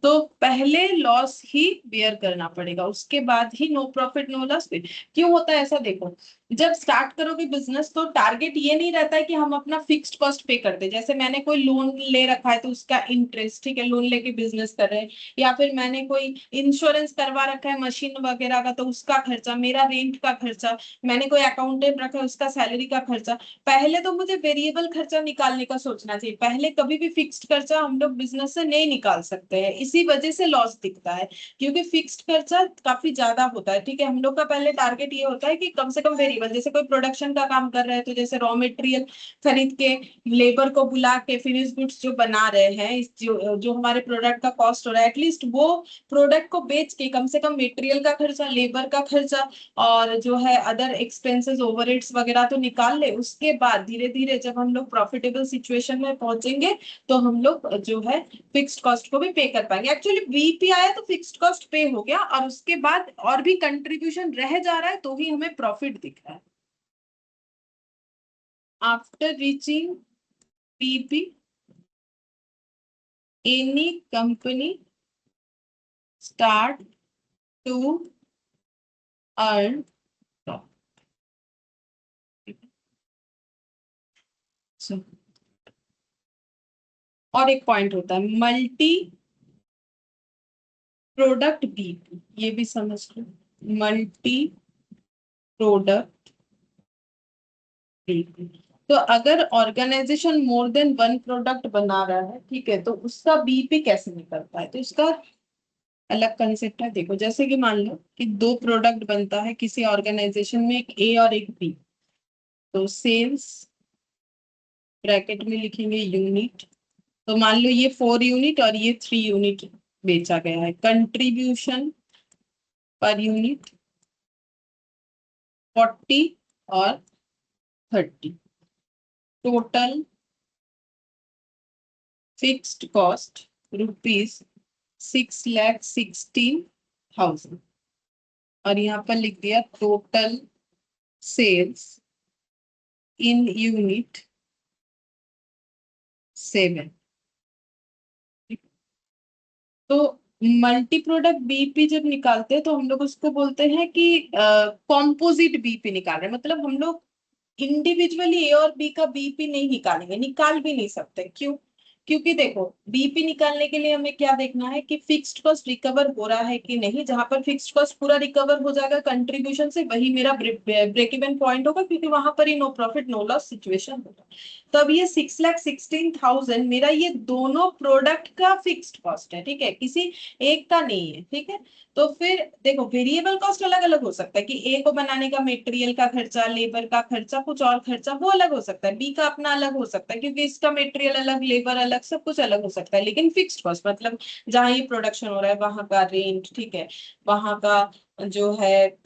तो पहले लॉस ही बेयर करना पड़ेगा, उसके बाद ही नो प्रॉफिट नो लॉस। क्यों होता है ऐसा, देखो जब स्टार्ट करोगे बिजनेस तो टारगेट ये नहीं रहता है कि हम अपना फिक्स्ड कॉस्ट पे कर दे। जैसे मैंने कोई लोन ले रखा है तो उसका इंटरेस्ट, ठीक है, लोन लेके बिजनेस कर रहे हैं, या फिर मैंने कोई इंश्योरेंस करवा रखा है मशीन वगैरह का तो उसका खर्चा, मेरा रेंट का खर्चा, मैंने कोई अकाउंटेंट रखा है उसका सैलरी का खर्चा। पहले तो मुझे वेरिएबल खर्चा निकालने का सोचना चाहिए, पहले कभी भी फिक्स्ड खर्चा हम लोग बिजनेस से नहीं निकाल सकते हैं, इसी वजह से लॉस दिखता है, क्योंकि फिक्स्ड खर्चा काफी ज्यादा होता है, ठीक है। हम लोग का पहले टारगेट ये होता है कि कम से कम वेरिएबल, जैसे कोई प्रोडक्शन का काम कर रहे हैं तो जैसे रॉ मटेरियल खरीद के, लेबर को बुला के फिनिश गुड्स जो बना रहे हैं, इस जो जो हमारे प्रोडक्ट का कॉस्ट हो रहा है, एटलीस्ट वो प्रोडक्ट को बेच के कम से कम मटेरियल का खर्चा, लेबर का खर्चा और जो है अदर एक्सपेंसेस ओवरहेड्स वगैरह तो निकाल ले। उसके बाद धीरे धीरे जब हम लोग प्रॉफिटेबल सिचुएशन में पहुंचेंगे तो हम लोग जो है फिक्स्ड कॉस्ट को भी पे कर पाएंगे। एक्चुअली बीपी आया तो फिक्स्ड कॉस्ट पे हो गया, और उसके बाद और भी कंट्रीब्यूशन रह जा रहा है तो ही हमें प्रॉफिट दिख रहा है। After reaching BP any company start to earn profit. और एक पॉइंट होता है मल्टी प्रोडक्ट बीपी, ये भी समझ लो, मल्टी प्रोडक्ट बीपी। तो अगर organisation more than one product बना रहा है, ठीक है, तो उसका बीपी कैसे निकलता है, तो इसका अलग कंसेप्ट है। देखो जैसे कि मान लो कि दो प्रोडक्ट बनता है किसी ऑर्गेनाइजेशन में, एक ए और एक बी, तो सेल्स ब्रैकेट में लिखेंगे यूनिट, तो मान लो ये 4 यूनिट और ये 3 यूनिट बेचा गया है, कंट्रीब्यूशन पर यूनिट 40 और 30, टोटल फिक्स्ड कॉस्ट ₹6,16,000, और यहाँ पर लिख दिया टोटल सेल्स इन यूनिट 7। तो मल्टी प्रोडक्ट बीपी जब निकालते हैं तो हम लोग उसको बोलते हैं कि कॉम्पोजिट बीपी निकाल रहे हैं, मतलब हम लोग इंडिविजुअली ए और बी का बीपी नहीं निकालेंगे, निकाल भी नहीं सकते। क्यों? क्योंकि देखो बीपी निकालने के लिए हमें क्या देखना है कि फिक्स्ड कॉस्ट रिकवर हो रहा है कि नहीं। जहां पर फिक्स्ड कॉस्ट पूरा रिकवर हो जाएगा कंट्रीब्यूशन से, वही मेरा ब्रेक इवन पॉइंट होगा, क्योंकि वहां पर ही no profit no loss situation होगा। तो अब ये 6,16,000 मेरा ये दोनों प्रोडक्ट का फिक्स्ड कॉस्ट है, ठीक है, किसी एक का नहीं है, ठीक है। तो फिर देखो वेरिएबल कॉस्ट अलग अलग हो सकता है कि ए को बनाने का मटेरियल का खर्चा, लेबर का खर्चा, कुछ और खर्चा वो अलग हो सकता है, बी का अपना अलग हो सकता है क्योंकि इसका मटेरियल अलग, लेबर अलग, सब कुछ अलग हो सकता है। लेकिन फिक्स्ड कॉस्ट मतलब जहां ये प्रोडक्शन हो रहा है वहां का रेंट, ठीक है, वहां का जो है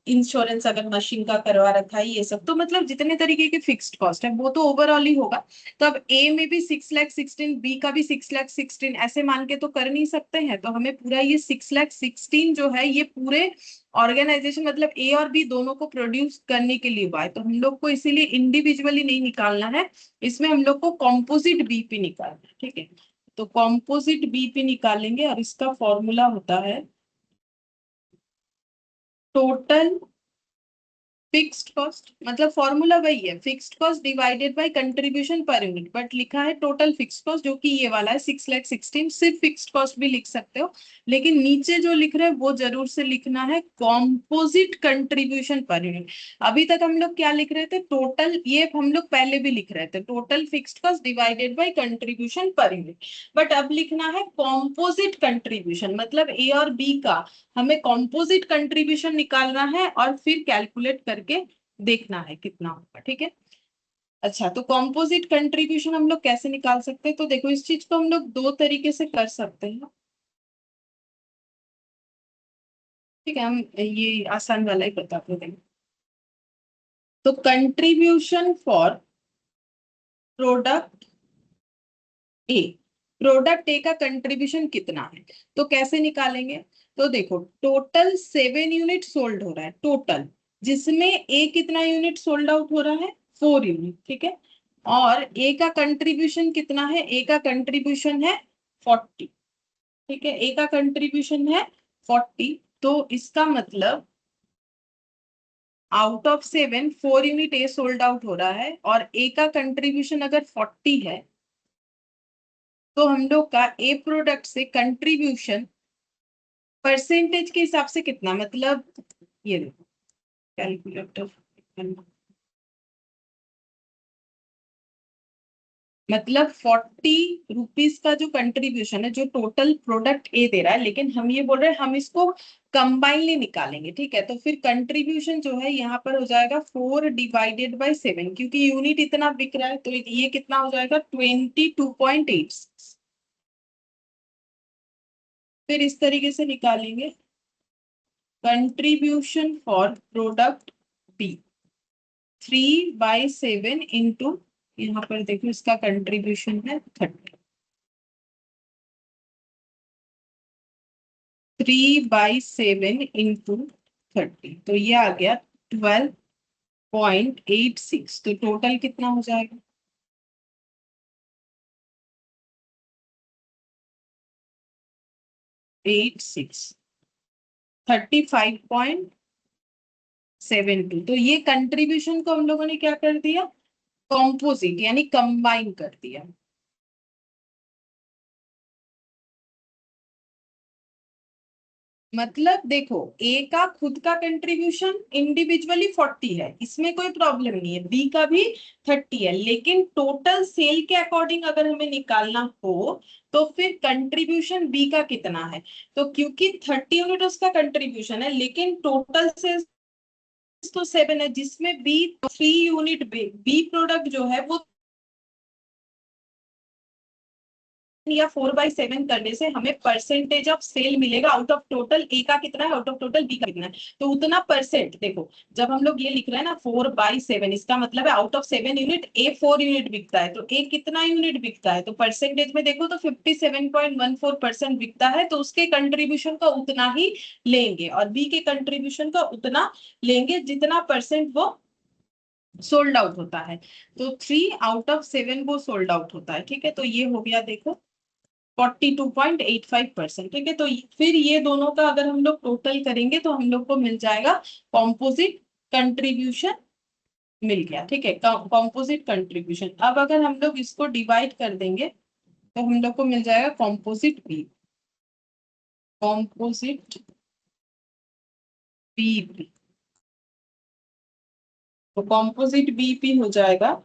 इंश्योरेंस अगर मशीन का करवा रखा है, ये सब तो मतलब जितने तरीके के फिक्स्ड कॉस्ट है वो तो ओवरऑल ही होगा। तो अब ए में भी 6,16,000, बी का भी 6,16,000, ऐसे मान के तो कर नहीं सकते हैं, तो हमें पूरा ये 6,16,000 जो है ये पूरे ऑर्गेनाइजेशन मतलब ए और बी दोनों को प्रोड्यूस करने के लिए हुआ है। तो हम लोग को इसीलिए इंडिविजुअली नहीं निकालना है, इसमें हम लोग को कॉम्पोजिट बीपी निकालना है, ठीक है। तो कॉम्पोजिट बीपी निकालेंगे और इसका फॉर्मूला होता है टोटल फिक्स्ड कॉस्ट, मतलब फॉर्मूला वही है, fixed cost divided by contribution per unit, but लिखा है टोटल फिक्स्ड कॉस्ट, जो कि ये वाला है 6,16,000। सिर्फ फिक्स्ड कॉस्ट भी लिख सकते हो, लेकिन नीचे जो लिख रहे हैं वो जरूर से लिखना है कॉम्पोजिट कंट्रीब्यूशन पर यूनिट। अभी तक हम लोग क्या लिख रहे थे, टोटल, ये हम लोग पहले भी लिख रहे थे total fixed cost divided by contribution per unit, but अब लिखना है कॉम्पोजिट कंट्रीब्यूशन, मतलब ए और बी का हमें कॉम्पोजिट कंट्रीब्यूशन निकालना है और फिर कैलकुलेट करके देखना है कितना होगा, ठीक है। अच्छा, तो कॉम्पोजिट कंट्रीब्यूशन हम लोग कैसे निकाल सकते हैं, तो देखो इस चीज को हम लोग दो तरीके से कर सकते हैं, ठीक है, हम ये आसान वाला ही बताते हैं। तो contribution for product A, product ए का कंट्रीब्यूशन कितना है, तो कैसे निकालेंगे, तो देखो टोटल 7 यूनिट सोल्ड हो रहा है टोटल, जिसमें ए कितना यूनिट सोल्ड आउट हो रहा है, 4 यूनिट, ठीक है। और ए का कंट्रीब्यूशन कितना है, ए का कंट्रीब्यूशन है 40, ठीक है, ए का कंट्रीब्यूशन है 40। तो इसका मतलब out of 7 4 unit A sold out हो रहा है, और ए का कंट्रीब्यूशन अगर 40 है, तो हम लोग का ए प्रोडक्ट से कंट्रीब्यूशन परसेंटेज के हिसाब से कितना, मतलब ये देखो कैलकुलेटर, मतलब 40 रुपीज का जो कंट्रीब्यूशन है, जो टोटल प्रोडक्ट ए दे रहा है, लेकिन हम ये बोल रहे हैं हम इसको कंबाइनली निकालेंगे, ठीक है। तो फिर कंट्रीब्यूशन जो है यहाँ पर हो जाएगा 4/7, क्योंकि यूनिट इतना बिक रहा है, तो ये कितना हो जाएगा 22.8। फिर इस तरीके से निकालेंगे contribution for product B, 3/7 into, यहाँ पर देखो इसका कंट्रीब्यूशन है 30, 3/7 इंटू 30, तो ये आ गया 12.86। तो टोटल कितना हो जाएगा, 86, 35.72। तो ये कंट्रीब्यूशन को हम लोगों ने क्या कर दिया, कॉम्पोजिट यानी कंबाइन कर दिया। मतलब देखो, ए का खुद का कंट्रीब्यूशन इंडिविजुअली 40 है, इसमें कोई प्रॉब्लम नहीं है, बी का भी 30 है, लेकिन टोटल सेल के अकॉर्डिंग अगर हमें निकालना हो, तो फिर कंट्रीब्यूशन बी का कितना है। तो क्योंकि 30 यूनिट उसका कंट्रीब्यूशन है, लेकिन टोटल सेल्स तो 7 है, जिसमें बी 3 यूनिट, बी प्रोडक्ट जो है वो या 4/7 करने से हमें परसेंटेज ऑफ सेल मिलेगा। आउट ऑफ टोटल ए का कितना है, आउट ऑफ टोटल बी का कितना है, तो उतना परसेंट। देखो जब हम लोग ये लिख रहे हैं ना 4/7, इसका मतलब है out of 7 unit A 4 unit बिकता है, तो ए कितना यूनिट बिकता है, तो परसेंटेज में देखो तो 57.14% बिकता है, तो उसके कंट्रीब्यूशन का उतना ही लेंगे, और बी के कंट्रीब्यूशन का उतना लेंगे जितना परसेंट वो सोल्ड आउट होता है। तो 3/7 वो सोल्ड आउट होता है, ठीक है। तो ये हो गया देखो 42.85%, ठीक है। तो फिर ये दोनों का अगर हम लोग टोटल करेंगे, तो हम लोग को मिल जाएगा कॉम्पोजिट कंट्रीब्यूशन, मिल गया, ठीक है, कॉम्पोजिट कंट्रीब्यूशन। अब अगर हम लोग इसको डिवाइड कर देंगे, तो हम लोग को मिल जाएगा कॉम्पोजिट बी, कॉम्पोजिट बी। तो कॉम्पोजिट बीपी हो जाएगा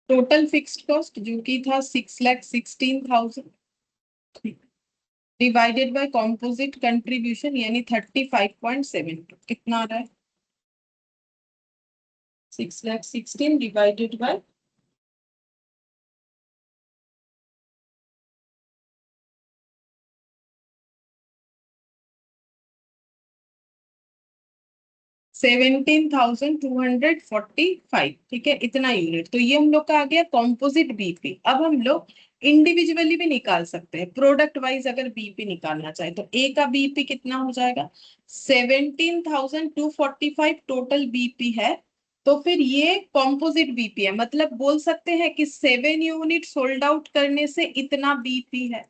टोटल फिक्स्ड कॉस्ट जो कि था 6,16,000, डिवाइडेड बाय कॉम्पोजिट कंट्रीब्यूशन यानी 35.72, कितना आ रहा है, 6,16,000 डिवाइडेड बाय 17,245, ठीक है, इतना यूनिट। तो ये हम लोग का आ गया कॉम्पोजिट बीपी। अब हम लोग इंडिविजुअली भी निकाल सकते हैं, प्रोडक्ट वाइज अगर बीपी निकालना चाहे, तो ए का बीपी कितना हो जाएगा 17,245 टोटल बीपी है। तो फिर ये कॉम्पोजिट बीपी है, मतलब बोल सकते हैं कि 7 यूनिट सोल्ड आउट करने से इतना बीपी है,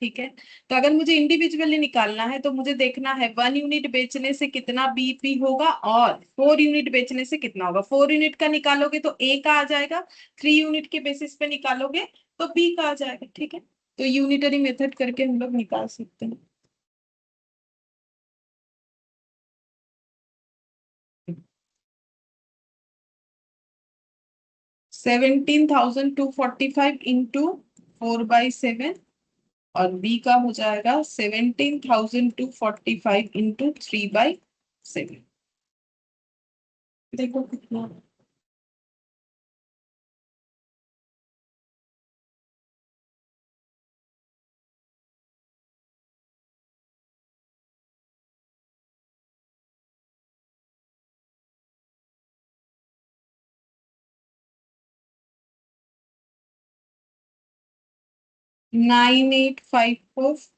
ठीक है। तो अगर मुझे इंडिविजुअली निकालना है, तो मुझे देखना है 1 यूनिट बेचने से कितना बीपी होगा, और 4 यूनिट बेचने से कितना होगा। 4 यूनिट का निकालोगे तो ए का आ जाएगा, 3 यूनिट के बेसिस पे निकालोगे तो बी का आ जाएगा, ठीक है। तो यूनिटरी मेथड करके हम लोग निकाल सकते हैं। 17,245 इंटू 4/7, और बी का हो जाएगा 17,245 इंटू 3/7। देखो कितना, 9,854।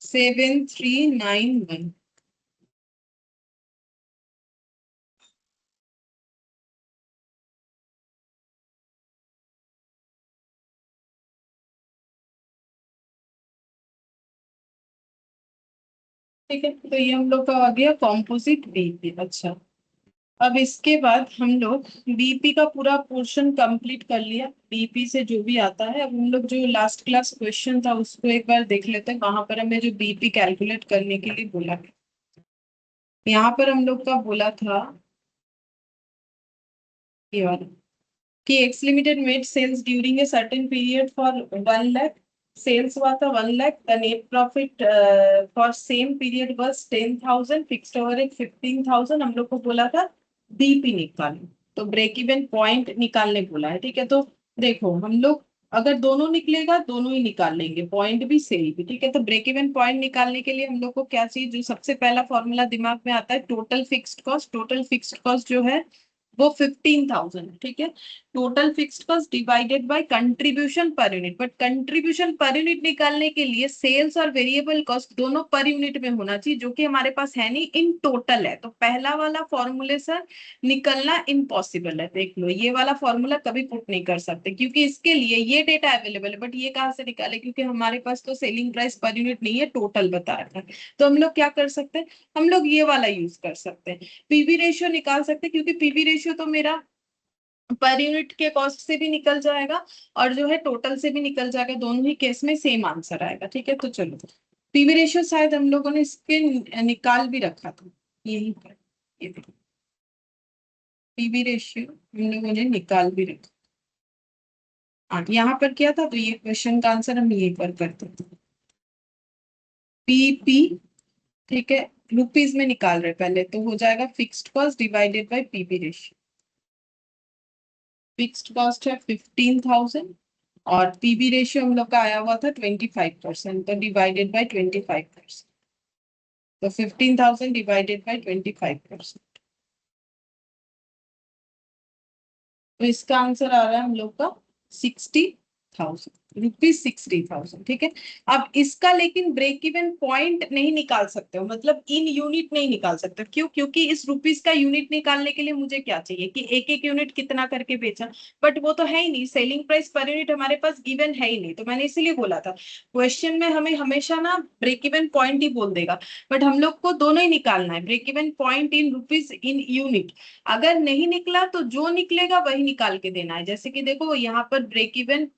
7391। ठीक है, तो ये हम लोग का आ गया कॉम्पोजिट बीपी। अच्छा, अब इसके बाद हम लोग बीपी का पूरा पोर्शन कंप्लीट कर लिया। बीपी से जो भी आता है, अब हम लोग जो लास्ट क्लास क्वेश्चन था उसको एक बार देख लेते हैं। वहां पर हमें जो बीपी कैलकुलेट करने के लिए बोला है, यहाँ पर हम लोग का बोला था ये वाला कि X limited made sales during a certain period for 1 lakh. सेल्स हुआ था 1 lakh. The net profit for same period was 10,000, fixed overhead 15,000। हम लोग को बोला था बीपी निकालने, तो ब्रेक इवन पॉइंट निकालने बोला है। ठीक है, तो देखो हम लोग अगर दोनों निकलेगा दोनों ही निकाल लेंगे, पॉइंट भी सेल भी। ठीक है, तो ब्रेक इवन पॉइंट निकालने के लिए हम लोग को क्या चाहिए, जो सबसे पहला फॉर्मूला दिमाग में आता है, total fixed cost. Total fixed cost जो है वो 15,000 है। ठीक है, total fixed cost divided by contribution per unit. But contribution per unit निकालने के लिए सेल्स और वेरिएबल कॉस्ट दोनों पर यूनिट में होना चाहिए, जो कि हमारे पास है नहीं, इन टोटल है। तो पहला वाला फॉर्मूले से निकलना इम्पॉसिबल है। देख लो, ये वाला फॉर्मूला कभी पुट नहीं कर सकते, क्योंकि इसके लिए ये डेटा अवेलेबल है, बट ये कहाँ से निकाले, क्योंकि हमारे पास तो सेलिंग प्राइस पर यूनिट नहीं है, टोटल बता रखा है। तो हम लोग क्या कर सकते हैं, हम लोग ये वाला यूज कर सकते हैं, पीवी रेशियो निकाल सकते हैं, क्योंकि पीवी रेशियो तो मेरा पर यूनिट के कॉस्ट से भी निकल जाएगा और जो है टोटल से भी निकल जाएगा, दोनों ही केस में सेम आंसर आएगा। ठीक है, तो चलो, पीवी रेशियो शायद हम लोगों ने इसके निकाल भी रखा था यहीं पर। ये पीवी रेशियो हम लोगों ने निकाल भी रखा। हाँ, यहाँ पर किया था, तो ये क्वेश्चन का आंसर हम यहीं पर करते थे, पीपी। ठीक है, रुपीज में निकाल रहे पहले, तो हो जाएगा fixed cost divided by PV ratio. Fixed cost है 15,000 और पीवी रेशियो हम लोग का आया हुआ था 25%, तो डिवाइडेड बाय 25%। तो 15,000 डिवाइडेड बाय 25%, तो इसका आंसर आ रहा है हम लोग का 60,000 रुपीज, 60,000। ठीक है, अब इसका लेकिन ब्रेक इवन पॉइंट नहीं निकाल सकते हो, मतलब इन यूनिट नहीं निकाल सकते। क्यों, क्योंकि इस रुपीज का यूनिट निकालने के लिए मुझे क्या चाहिए कि एक एक यूनिट कितना करके बेचा, बट वो तो है ही नहीं, सेलिंग प्राइस पर यूनिट हमारे पास गिवन है ही नहीं। तो मैंने इसीलिए बोला था क्वेश्चन में हमें हमेशा ना ब्रेक इवन पॉइंट ही बोल देगा, बट हम लोग को दोनों ही निकालना है, break even point in rupees in unit. अगर नहीं निकला तो जो निकलेगा वही निकाल के देना है। जैसे कि देखो यहाँ पर ब्रेक इवन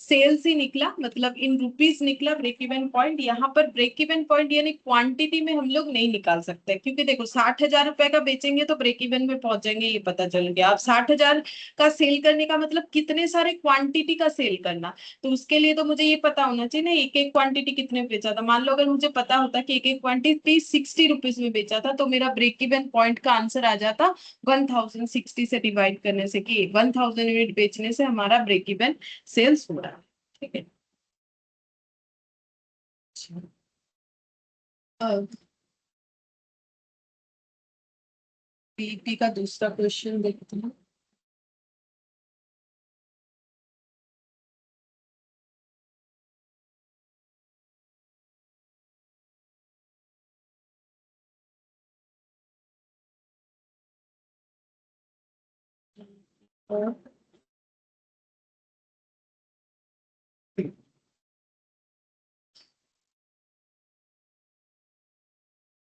सेल्स ही निकला, मतलब इन रुपीस निकला ब्रेक इवन पॉइंट। यहाँ पर ब्रेक इवन पॉइंट यानी क्वांटिटी में हम लोग नहीं निकाल सकते, क्योंकि देखो 60,000 रुपए का बेचेंगे तो ब्रेक इवन में पहुंच जाएंगे, ये पता चल गया। अब 60,000 का सेल करने का मतलब कितने सारे क्वांटिटी का सेल करना, तो उसके लिए तो मुझे ये पता होना चाहिए ना एक एक क्वांटिटी कितने बेचा था। मान लो अगर मुझे पता होता कि एक एक क्वांटिटी 60 रुपीज में बेचा था, तो मेरा ब्रेक इवन पॉइंट का आंसर आ जाता 1060 से डिवाइड करने से, कि 1000 यूनिट बेचने से हमारा ब्रेक इवन सेल्स हो रहा है। ठीक है, अच्छा, अब बीपी का दूसरा क्वेश्चन देखते हैं।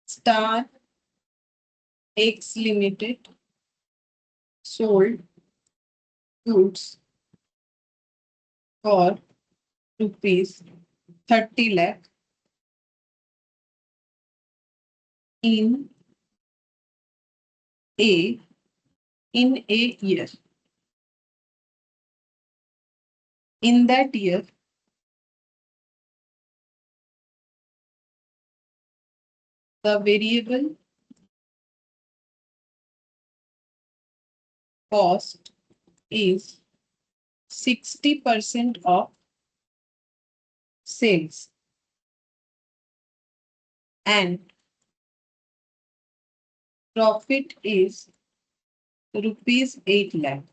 Star x limited sold goods for ₹30 lakh in A in a year. In that year, the variable cost is 60% of sales and profit is rupees 8 lakh.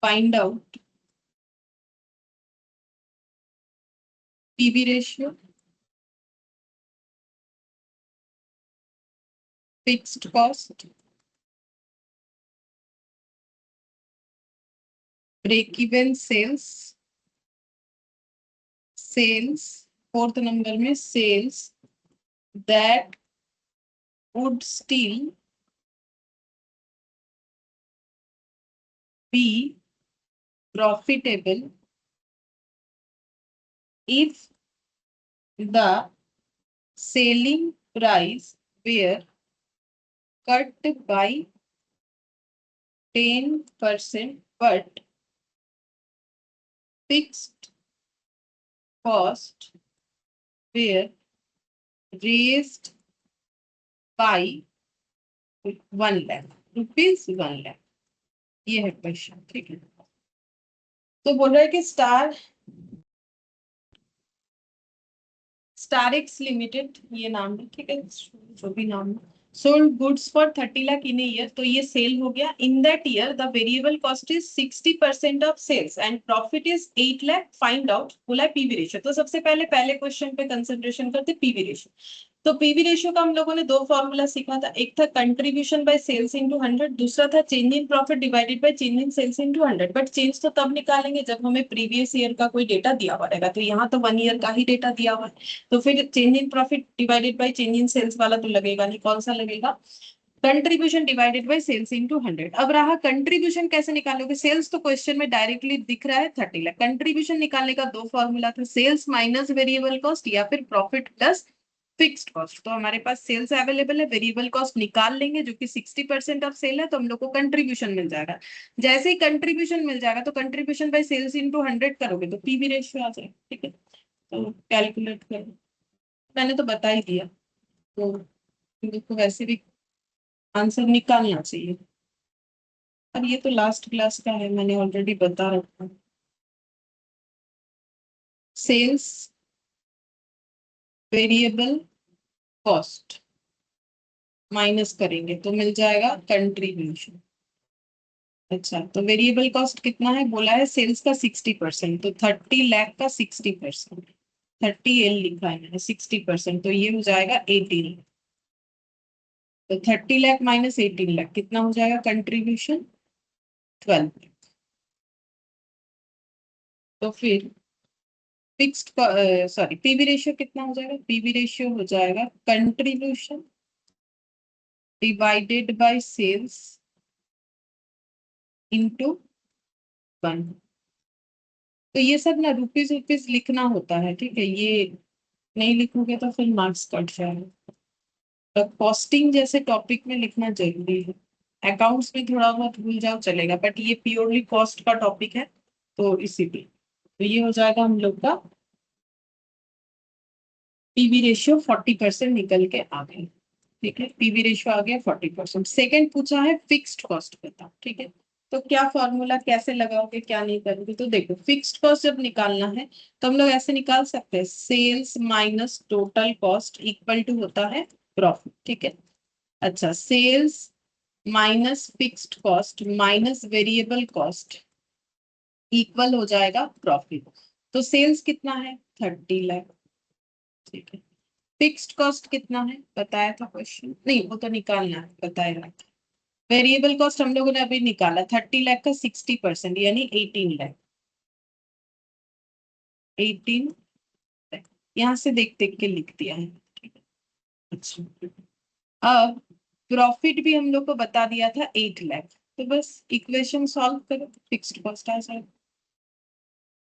Find out PV ratio, fixed cost, break even sales, sales, fourth number में sales that would still be profitable if the selling price were cut by 10% but fixed cost were raised by 1 lakh rupees 1 lakh. ये है question, ठीक है। तो बोल रहा है कि स्टार एक्स लिमिटेड ये नाम है, ठीक है, जो भी नाम है, sold goods for 30 lakh in year, तो ये सेल हो गया। In that year the variable cost is 60% of sales and profit is 8 lakh, find out, बोला पीवी रेशियो। तो सबसे पहले क्वेश्चन पे कंसंट्रेशन करते पीवी रेशियो। तो पीवी रेशियो का हम लोगों ने दो फॉर्मूला सीखा था, एक था कंट्रीब्यूशन बाय सेल्स इनटू 100, दूसरा था change in profit divided by change in sales into 100। But change तो तब निकालेंगे जब हमें प्रीवियस ईयर का कोई डेटा दिया हुआ रहेगा, तो यहाँ तो 1 ईयर का ही डेटा दिया हुआ है, तो फिर change in profit divided by change in sales वाला तो लगेगा नहीं। कौन सा लगेगा? Contribution divided by sales into 100। अब रहा कंट्रीब्यूशन कैसे निकालोगे? सेल्स तो क्वेश्चन में डायरेक्टली दिख रहा है 30 लाख। कंट्रीब्यूशन निकालने का दो फॉर्मूला था, सेल्स माइनस वेरिएबल कॉस्ट या फिर प्रॉफिट प्लस फिक्स्ड कॉस्ट। तो हमारे पास सेल्स अवेलेबल है, वेरिएबल कॉस्ट निकाल लेंगे जो कि 60% ऑफ सेल है, तो हम लोग को कंट्रीब्यूशन मिल जाएगा। जैसे ही कंट्रीब्यूशन मिल जाएगा तो कंट्रीब्यूशन बाय सेल्स इनटू 100 करोगे तो पीवी रेशियो आ जाएगा, ठीक है। तो कैलकुलेट करो, मैंने तो बता ही दिया, तो देखो वैसे भी आंसर निकालना चाहिए। अब ये तो लास्ट क्लास का है, मैंने ऑलरेडी बता रखा। सेल्स वेरिएबल कॉस्ट माइनस करेंगे तो मिल जाएगा कंट्रीब्यूशन। अच्छा, तो वेरिएबल कॉस्ट कितना है बोला है? सेल्स का 60%, तो 30 लाख का 60%, 30L लिखा है मैंने, 60%, तो ये हो जाएगा 18। तो 30 लाख माइनस 18 लाख कितना हो जाएगा कंट्रीब्यूशन? 12। तो फिर फिक्स्ड, सॉरी, पीवी रेशियो कितना हो जाएगा? पीवी रेशियो हो जाएगा contribution divided by sales into 1। तो ये सब ना रुपीज रुपीज लिखना होता है, ठीक है, ये नहीं लिखोगे तो फिर मार्क्स कट जाएगा। तो कॉस्टिंग जैसे टॉपिक में लिखना जरूरी है। अकाउंट्स में थोड़ा बहुत भूल जाओ चलेगा, बट ये प्योरली कॉस्ट का टॉपिक है, तो इसीलिए। तो ये हो जाएगा हम लोग का पीवी रेशियो 40% निकल के आ गया, ठीक है। पीवी रेशियो आ गया 40%। सेकंड पूछा है फिक्स्ड कॉस्ट बता, ठीक है। तो क्या फॉर्मूला कैसे लगाओगे, क्या नहीं करोगे? तो देखो, फिक्स्ड कॉस्ट जब निकालना है तो हम लोग ऐसे निकाल सकते हैं, sales minus total cost equal to होता है प्रॉफिट, ठीक है। अच्छा, sales minus fixed cost minus variable cost equal हो जाएगा प्रॉफिट। तो सेल्स कितना है? 30 लाख, ठीक है। फिक्स्ड कॉस्ट कितना है बताया था क्वेश्चन, नहीं वो तो निकालना है, बताया। वेरिएबल कॉस्ट हम लोगों ने अभी निकाला, 30 लाख का 60% यानी 18 लाख, 18। यहाँ से देख देख के लिख दिया है, ठीक है। अच्छा, अब प्रॉफिट भी हम लोग को बता दिया था 8 लाख, तो बस इक्वेशन सॉल्व करो, फिक्स्ड कॉस्ट आ जाएगा।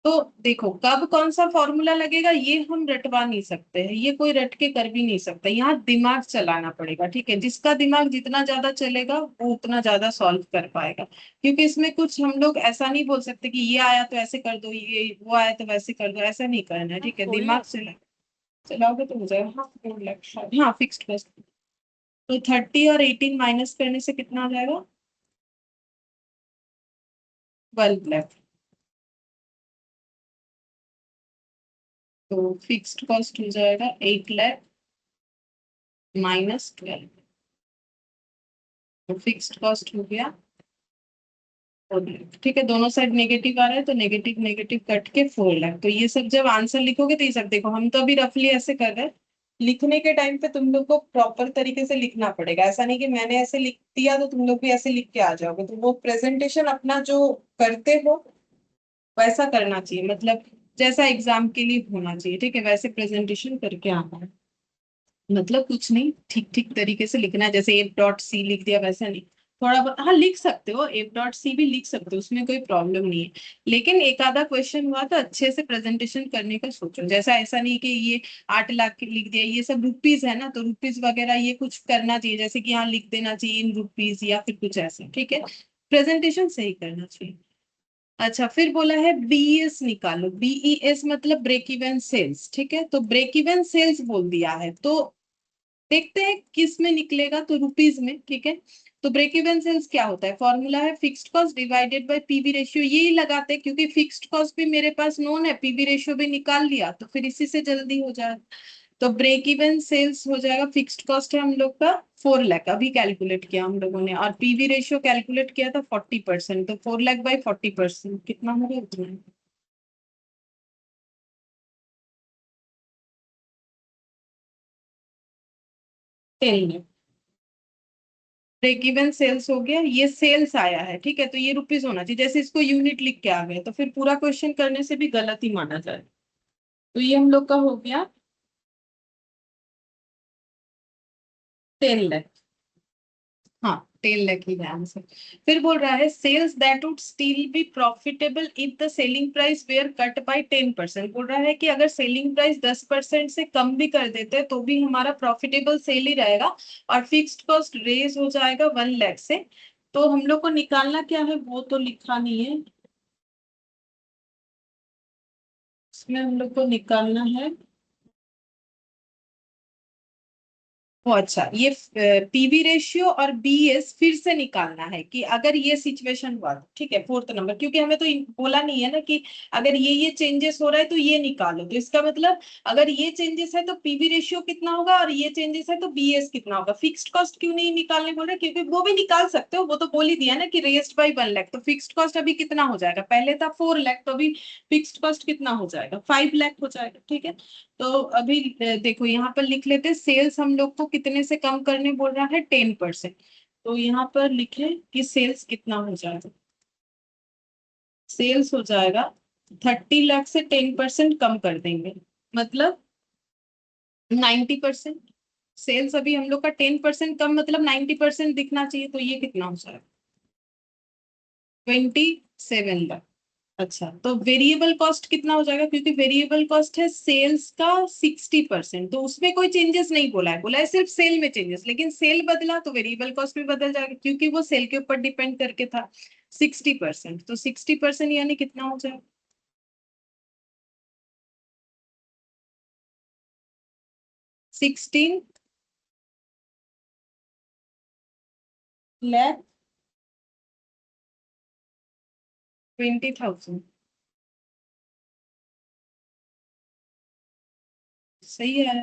तो देखो, कब कौन सा फॉर्मूला लगेगा ये हम रटवा नहीं सकते हैं, ये कोई रट के कर भी नहीं सकता, यहाँ दिमाग चलाना पड़ेगा, ठीक है। जिसका दिमाग जितना ज्यादा चलेगा वो उतना ज्यादा सॉल्व कर पाएगा, क्योंकि इसमें कुछ हम लोग ऐसा नहीं बोल सकते कि ये आया तो ऐसे कर दो, ये वो आया तो वैसे कर दो, ऐसा नहीं करना है, ठीक है। दिमाग चलाओगे तो हो जाएगा। हाँ 4 लाख, हाँ फिक्स्ड कॉस्ट। तो 30 और 18 माइनस करने से कितना आ जाएगा? 12 लाख। तो फिक्स्ड कॉस्ट हो जाएगा 8 लाख माइनस 12। तो फिक्स्ड कॉस्ट हो गया 4 लाख, ठीक है। दोनों साइड नेगेटिव आ रहा है तो नेगेटिव नेगेटिव कट के 4 लाख। तो ये सब जब आंसर लिखोगे तो ये सब देखो, हम तो अभी रफली ऐसे कर रहे हैं। लिखने के टाइम पे तुम लोग को प्रॉपर तरीके से लिखना पड़ेगा। ऐसा नहीं कि मैंने ऐसे लिख दिया तो तुम लोग भी ऐसे लिख के आ जाओगे। तो वो प्रेजेंटेशन अपना जो करते हो वैसा करना चाहिए, मतलब जैसा एग्जाम के लिए होना चाहिए, ठीक है, वैसे प्रेजेंटेशन करके आना है। मतलब कुछ नहीं, ठीक ठीक तरीके से लिखना है। जैसे एफ डॉट सी लिख दिया वैसा नहीं। थोड़ा बहुत हाँ लिख सकते हो, एफ डॉट सी भी लिख सकते हो, उसमें कोई प्रॉब्लम नहीं है। लेकिन एक आधा क्वेश्चन हुआ तो अच्छे से प्रेजेंटेशन करने का सोचो। जैसा ऐसा नहीं कि ये 8 लाख की लिख दिया, ये सब रुपीज है ना, तो रुपीज वगैरह ये कुछ करना चाहिए, जैसे कि यहाँ लिख देना चाहिए इन रुपीज या फिर कुछ ऐसा, ठीक है। प्रेजेंटेशन सही करना चाहिए। अच्छा, फिर बोला है बीईएस निकालो। बीईएस मतलब ब्रेक इवन सेल्स, ठीक है। तो ब्रेक इवन सेल्स बोल दिया है तो देखते हैं किस में निकलेगा, तो रुपीज में, ठीक है। तो ब्रेक इवन सेल्स क्या होता है, फॉर्मूला है fixed cost divided by PV ratio. यही लगाते हैं क्योंकि फिक्स्ड कॉस्ट भी मेरे पास नोन है, पीवी रेशियो भी निकाल लिया, तो फिर इसी से जल्दी हो जाए। तो ब्रेक इवन सेल्स हो जाएगा, फिक्स्ड कॉस्ट है हम लोग का 4 लाख अभी कैलकुलेट किया हम लोगों ने, और पीवी रेशियो कैलकुलेट किया था 40%। तो 4 लाख बाई 40% कितना हो गया, उतना 10 लाख। ब्रेक इवन सेल्स हो गया, ये सेल्स आया है, ठीक है। तो ये रुपीज होना चाहिए, जैसे इसको यूनिट लिख के आ गए तो फिर पूरा क्वेश्चन करने से भी गलत ही माना जाए। तो ये हम लोग का हो गया 10 लाख। हाँ 10 लाख ही है आंसर। फिर बोल रहा है sales that would still be profitable if the selling price were cut by 10%। बोल रहा है कि अगर सेलिंग प्राइस 10% से कम भी कर देते हैं तो भी हमारा प्रॉफिटेबल सेल ही रहेगा, और फिक्स्ड कॉस्ट रेज हो जाएगा 1 लाख से। तो हम लोग को निकालना क्या है वो तो लिखा नहीं है, इसमें हम लोग को निकालना है। ओ अच्छा, ये पीवी रेशियो और बीएस फिर से निकालना है कि अगर ये सिचुएशन हुआ तो, ठीक है। फोर्थ नंबर, क्योंकि हमें तो बोला नहीं है ना कि अगर ये चेंजेस हो रहा है तो ये निकालो, तो इसका मतलब अगर ये चेंजेस है तो पीवी रेशियो कितना होगा, और ये चेंजेस है तो बीएस कितना होगा। फिक्स्ड कॉस्ट क्यों नहीं निकालने बोल रहे, क्योंकि वो भी निकाल सकते हो, वो तो बोल ही दिया ना कि रेस्ड बाई 1 लाख। तो फिक्स्ड कॉस्ट अभी कितना हो जाएगा, पहले था 4 लाख, तो अभी फिक्स्ड कॉस्ट कितना हो जाएगा, 5 लाख हो जाएगा, ठीक है। तो अभी देखो यहाँ पर लिख लेते हैं, सेल्स हम लोग को कितने से कम करने बोल रहा है, 10%। तो यहाँ पर लिखे कि सेल्स कितना हो जाएगा, सेल्स हो जाएगा 30 लाख से 10% कम कर देंगे, मतलब 90%। सेल्स अभी हम लोग का 10% कम, मतलब 90% दिखना चाहिए, तो ये कितना हो जाएगा, 27 लाख। अच्छा, तो वेरिएबल कॉस्ट कितना हो जाएगा, क्योंकि वेरिएबल कॉस्ट है सेल्स का 60%, तो उसमें कोई चेंजेस नहीं बोला है, बोला है सिर्फ सेल में चेंजेस, लेकिन सेल बदला तो वेरिएबल कॉस्ट भी बदल जाएगा, क्योंकि वो सेल के ऊपर डिपेंड करके था 60%। तो 60% यानी कितना हो जाएगा, 16,20,000। सही है,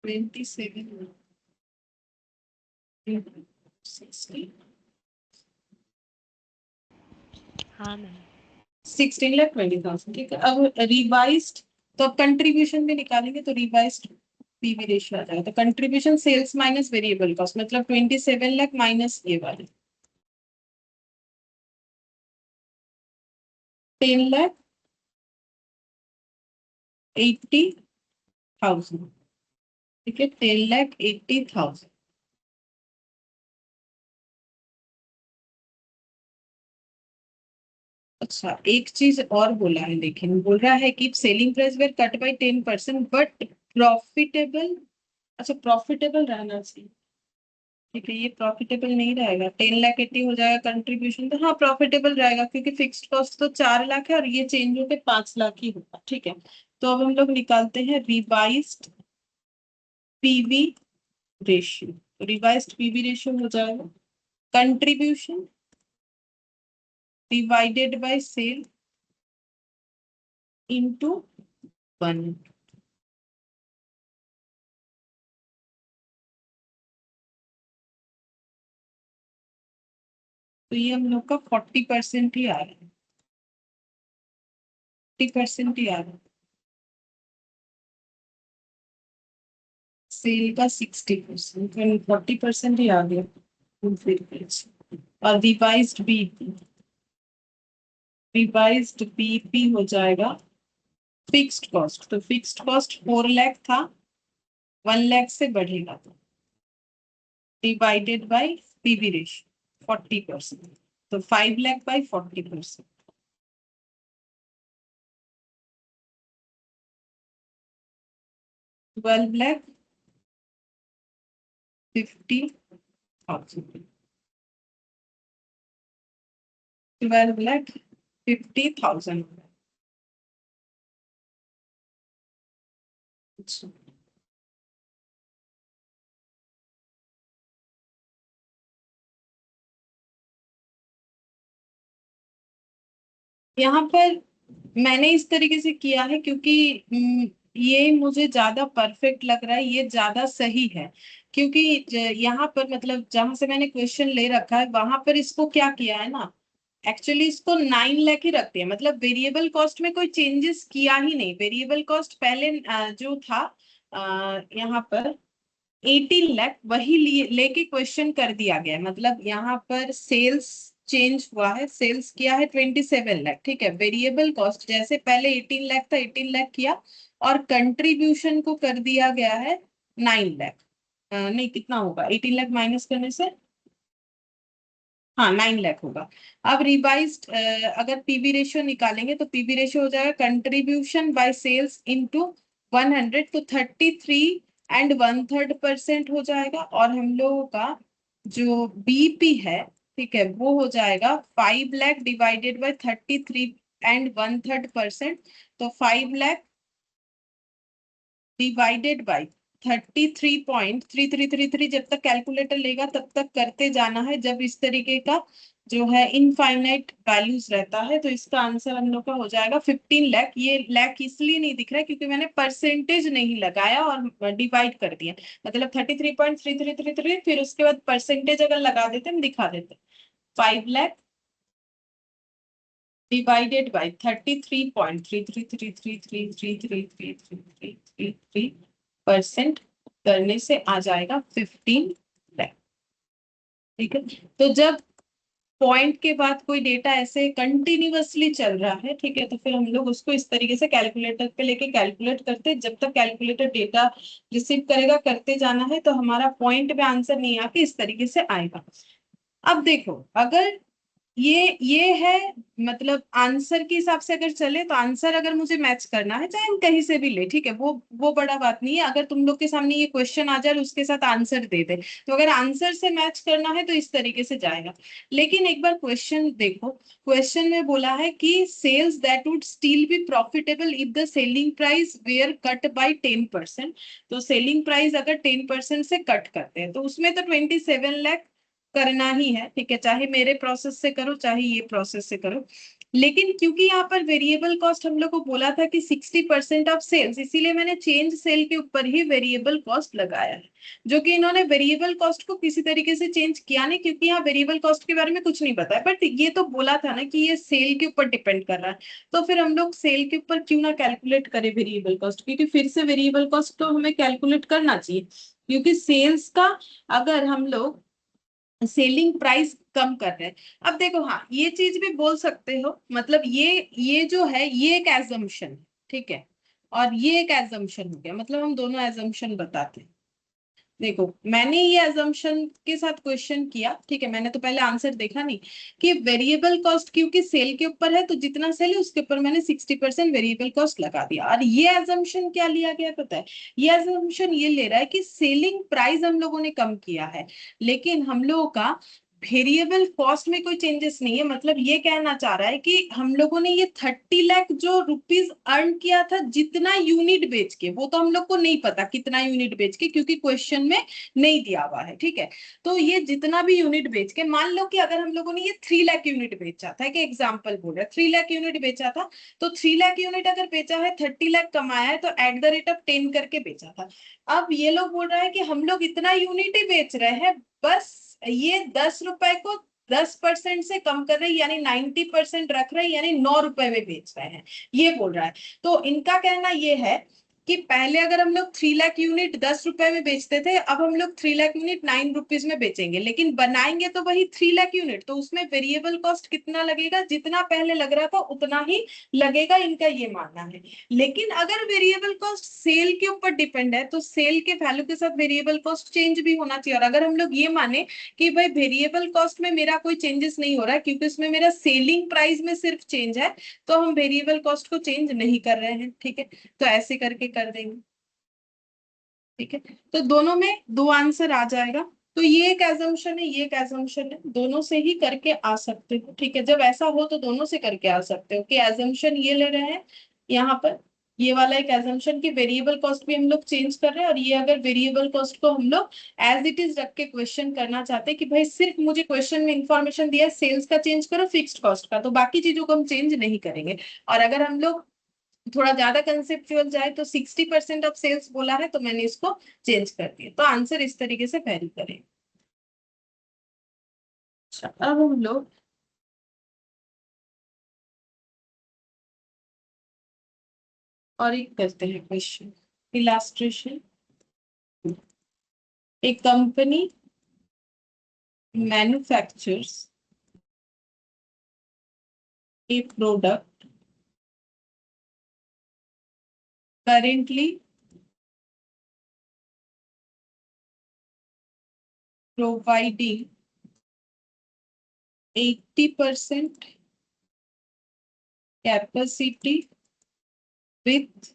27 16, हाँ मैम। 16,20,000, ठीक है। अब रिवाइज्ड, तो अब कंट्रीब्यूशन भी निकालेंगे, तो रिवाइज्ड पीवी रेशियो आ जाएगा। तो contribution sales minus variable cost, मतलब 27 लाख माइनस ये वाले 10,80,000, ठीक है, 10,80,000। अच्छा, एक चीज और बोला है, लेकिन बोल रहा है कि selling price were cut by 10% but profitable. अच्छा, प्रॉफिटेबल रहना चाहिए, ठीक है। ये प्रॉफिटेबल नहीं रहेगा, 10,80,000 हो जाएगा कंट्रीब्यूशन, तो हाँ प्रॉफिटेबल रहेगा, क्योंकि फिक्स्ड कॉस्ट तो 4 लाख है और ये चेंज होके 5 लाख ही होगा, ठीक है। तो अब हम लोग निकालते हैं revised PV ratio. Revised PV ratio हो जाएगा contribution divided by sale into 1। तो ये हम लोग का 40% ही आ रहा है, 40% ही आ रहा है। सेल का 60%, 40% ही आ गया। और रिवाइज्ड बीपी हो जाएगा फिक्स्ड कॉस्ट। तो फिक्स्ड कॉस्ट 4 लाख था, 1 लाख से बढ़ेगा तो डिवाइडेड बाय पीवी रेशियो 40%, तो 5 लाख बाय 40%, 12 लाख 50,000, 12 लाख 50,000। यहाँ पर मैंने इस तरीके से किया है क्योंकि ये मुझे ज्यादा परफेक्ट लग रहा है, ये ज्यादा सही है। क्योंकि यहाँ पर मतलब जहां से मैंने क्वेश्चन ले रखा है वहां पर इसको क्या किया है ना, एक्चुअली इसको 9 लाख ही रखते हैं, मतलब वेरिएबल कॉस्ट में कोई चेंजेस किया ही नहीं। वेरिएबल कॉस्ट पहले जो था यहाँ पर 18 लाख वही लेके क्वेश्चन कर दिया गया है। मतलब यहाँ पर सेल्स चेंज हुआ है, सेल्स किया है 27 लाख, ठीक है। वेरिएबल कॉस्ट जैसे पहले 18 लाख था, 18 लाख किया, और कंट्रीब्यूशन को कर दिया गया है 9 लाख। नहीं, कितना होगा 18 लाख माइनस करने से, हाँ 9 लाख होगा। अब रिवाइज्ड अगर पीवी रेशियो निकालेंगे तो पीवी रेशियो हो जाएगा कंट्रीब्यूशन बाय सेल्स इनटू 100, तो 33 and 1/3% हो जाएगा। और हम लोगों का जो बीपी है, ठीक है, वो हो जाएगा 5 लाख डिवाइडेड बाय 33 and 1/3%, तो 5 लाख डिवाइडेड बाय 33.3333, जब तक कैलकुलेटर लेगा तब तक करते जाना है। जब इस तरीके का जो है इनफाइनाइट वैल्यूज रहता है तो इसका आंसर हम लोग का हो जाएगा 15 लाख। ये लाख इसलिए नहीं दिख रहा है क्योंकि मैंने परसेंटेज नहीं लगाया और डिवाइड कर दिया, मतलब 33.3333, फिर उसके बाद परसेंटेज अगर लगा देते हम दिखा देते। 5 लाख डिवाइडेड बाय 33.3333333333 करने से आ जाएगा 15 लाख, ठीक है। तो जब पॉइंट के बाद कोई डेटा ऐसे कंटिन्यूअसली चल रहा है, ठीक है, तो फिर हम लोग उसको इस तरीके से कैलकुलेटर पे लेके कैलकुलेट करते हैं। जब तक कैलकुलेटर डेटा रिसीव करेगा करते जाना है, तो हमारा पॉइंट में आंसर नहीं आके इस तरीके से आएगा। अब देखो, अगर ये है, मतलब आंसर के हिसाब से अगर चले तो आंसर अगर मुझे मैच करना है चाहे हम कहीं से भी ले, ठीक है, वो बड़ा बात नहीं है। अगर तुम लोग के सामने ये क्वेश्चन आ जाए और उसके साथ आंसर दे दे, तो अगर आंसर से मैच करना है तो इस तरीके से जाएगा। लेकिन एक बार क्वेश्चन देखो, क्वेश्चन में बोला है कि sales that would still be profitable if the selling price were cut by 10%। तो सेलिंग प्राइस अगर 10% से कट करते हैं तो उसमें तो 27 लाख करना ही है, ठीक है, चाहे मेरे प्रोसेस से करो चाहे ये प्रोसेस से करो। लेकिन क्योंकि यहाँ पर वेरिएबल कॉस्ट हम लोग को बोला था कि 60% ऑफ सेल्स, इसीलिए मैंने चेंज सेल के ऊपर ही वेरिएबल कॉस्ट लगाया है। जो कि इन्होंने वेरिएबल कॉस्ट को किसी तरीके से चेंज किया नहीं, क्योंकि यहाँ वेरिएबल कॉस्ट के बारे में कुछ नहीं बताया, बट ये तो बोला था ना कि ये सेल के ऊपर डिपेंड कर रहा है। तो फिर हम लोग सेल के ऊपर क्यों ना कैलकुलेट करें वेरिएबल कॉस्ट, क्योंकि फिर से वेरिएबल कॉस्ट तो हमें कैलकुलेट करना चाहिए। क्योंकि सेल्स का अगर हम लोग सेलिंग प्राइस कम कर रहे हैं, अब देखो, हाँ ये चीज भी बोल सकते हो, मतलब ये जो है ये एक एजम्पशन है, ठीक है, और ये एक एजम्पशन हो गया, मतलब हम दोनों एजम्पशन बताते हैं। देखो, मैंने ये अजम्पशन के साथ क्वेश्चन किया, ठीक है, मैंने तो पहले आंसर देखा नहीं कि वेरिएबल कॉस्ट क्योंकि सेल के ऊपर है तो जितना सेल है उसके ऊपर मैंने 60% वेरिएबल कॉस्ट लगा दिया। और ये अजम्पशन क्या लिया गया पता है, ये अजम्पशन ये ले रहा है कि सेलिंग प्राइस हम लोगों ने कम किया है लेकिन हम लोगों का वेरिएबल कॉस्ट में कोई चेंजेस नहीं है। मतलब ये कहना चाह रहा है कि हम लोगों ने ये 30 लाख जो रुपीस अर्न किया था जितना यूनिट बेच के, वो तो हम लोग को नहीं पता कितना यूनिट बेच के, क्योंकि क्वेश्चन में नहीं दिया हुआ है, ठीक है। तो ये जितना भी यूनिट बेच के, मान लो कि अगर हम लोगों ने ये 3 लाख यूनिट बेचा था, कि एग्जाम्पल बोल रहा है 3 लाख यूनिट बेचा था, तो 3 लाख यूनिट अगर बेचा है, 30 लाख कमाया है, तो एट द रेट ऑफ 10 करके बेचा था। अब ये लोग बोल रहा है कि हम लोग इतना यूनिट ही बेच रहे हैं, बस ये 10 रुपए को 10% से कम कर रहे हैं, यानी 90% रख रहे हैं, यानी 9 रुपए में बेच रहे हैं, ये बोल रहा है। तो इनका कहना ये है कि पहले अगर हम लोग 3 लाख यूनिट 10 रुपए में बेचते थे, अब हम लोग 3 लाख यूनिट 9 रुपीज में बेचेंगे, लेकिन बनाएंगे तो वही 3 लाख यूनिट, तो उसमें वेरिएबल कॉस्ट कितना लगेगा, जितना पहले लग रहा था उतना ही लगेगा, इनका ये मानना है। लेकिन अगर वेरिएबल कॉस्ट सेल के ऊपर डिपेंड है, तो सेल के वैल्यू के साथ वेरिएबल कॉस्ट चेंज भी होना चाहिए। और अगर हम लोग ये माने कि भाई वेरिएबल कॉस्ट में मेरा कोई चेंजेस नहीं हो रहा है, क्योंकि इसमें मेरा सेलिंग प्राइस में सिर्फ चेंज है, तो हम वेरिएबल कॉस्ट को चेंज नहीं कर रहे हैं, ठीक है। तो ऐसे करके कर देंगे, ठीक है। तो दोनों में दो आंसर आ जाएगा। तो ये एक एजम्पशन है, ये एक एजम्पशन है, दोनों से ही करके आ सकते हो, ठीक है। जब ऐसा हो तो दोनों से करके आ सकते हो कि एजम्पशन ये ले रहे हैं यहाँ पर, ये वाला एक एजम्पशन कि वेरिएबल कॉस्ट भी हम लोग चेंज कर रहे हैं, और ये अगर वेरिएबल कॉस्ट को हम लोग एज इट इज रख के क्वेश्चन करना चाहते हैं कि भाई सिर्फ मुझे क्वेश्चन में इंफॉर्मेशन दिया है सेल्स का चेंज करो फिक्स्ड कॉस्ट का, तो बाकी चीजों को हम चेंज नहीं करेंगे। और अगर हम लोग थोड़ा ज्यादा कंसेप्चुअल जाए तो 60% ऑफ सेल्स बोला है, तो मैंने इसको चेंज कर दिया, तो आंसर इस तरीके से वेरी करें। अच्छा, अब हम लोग और एक करते हैं क्वेश्चन, इलास्ट्रेशन। एक company manufactures a product currently providing 80% capacity with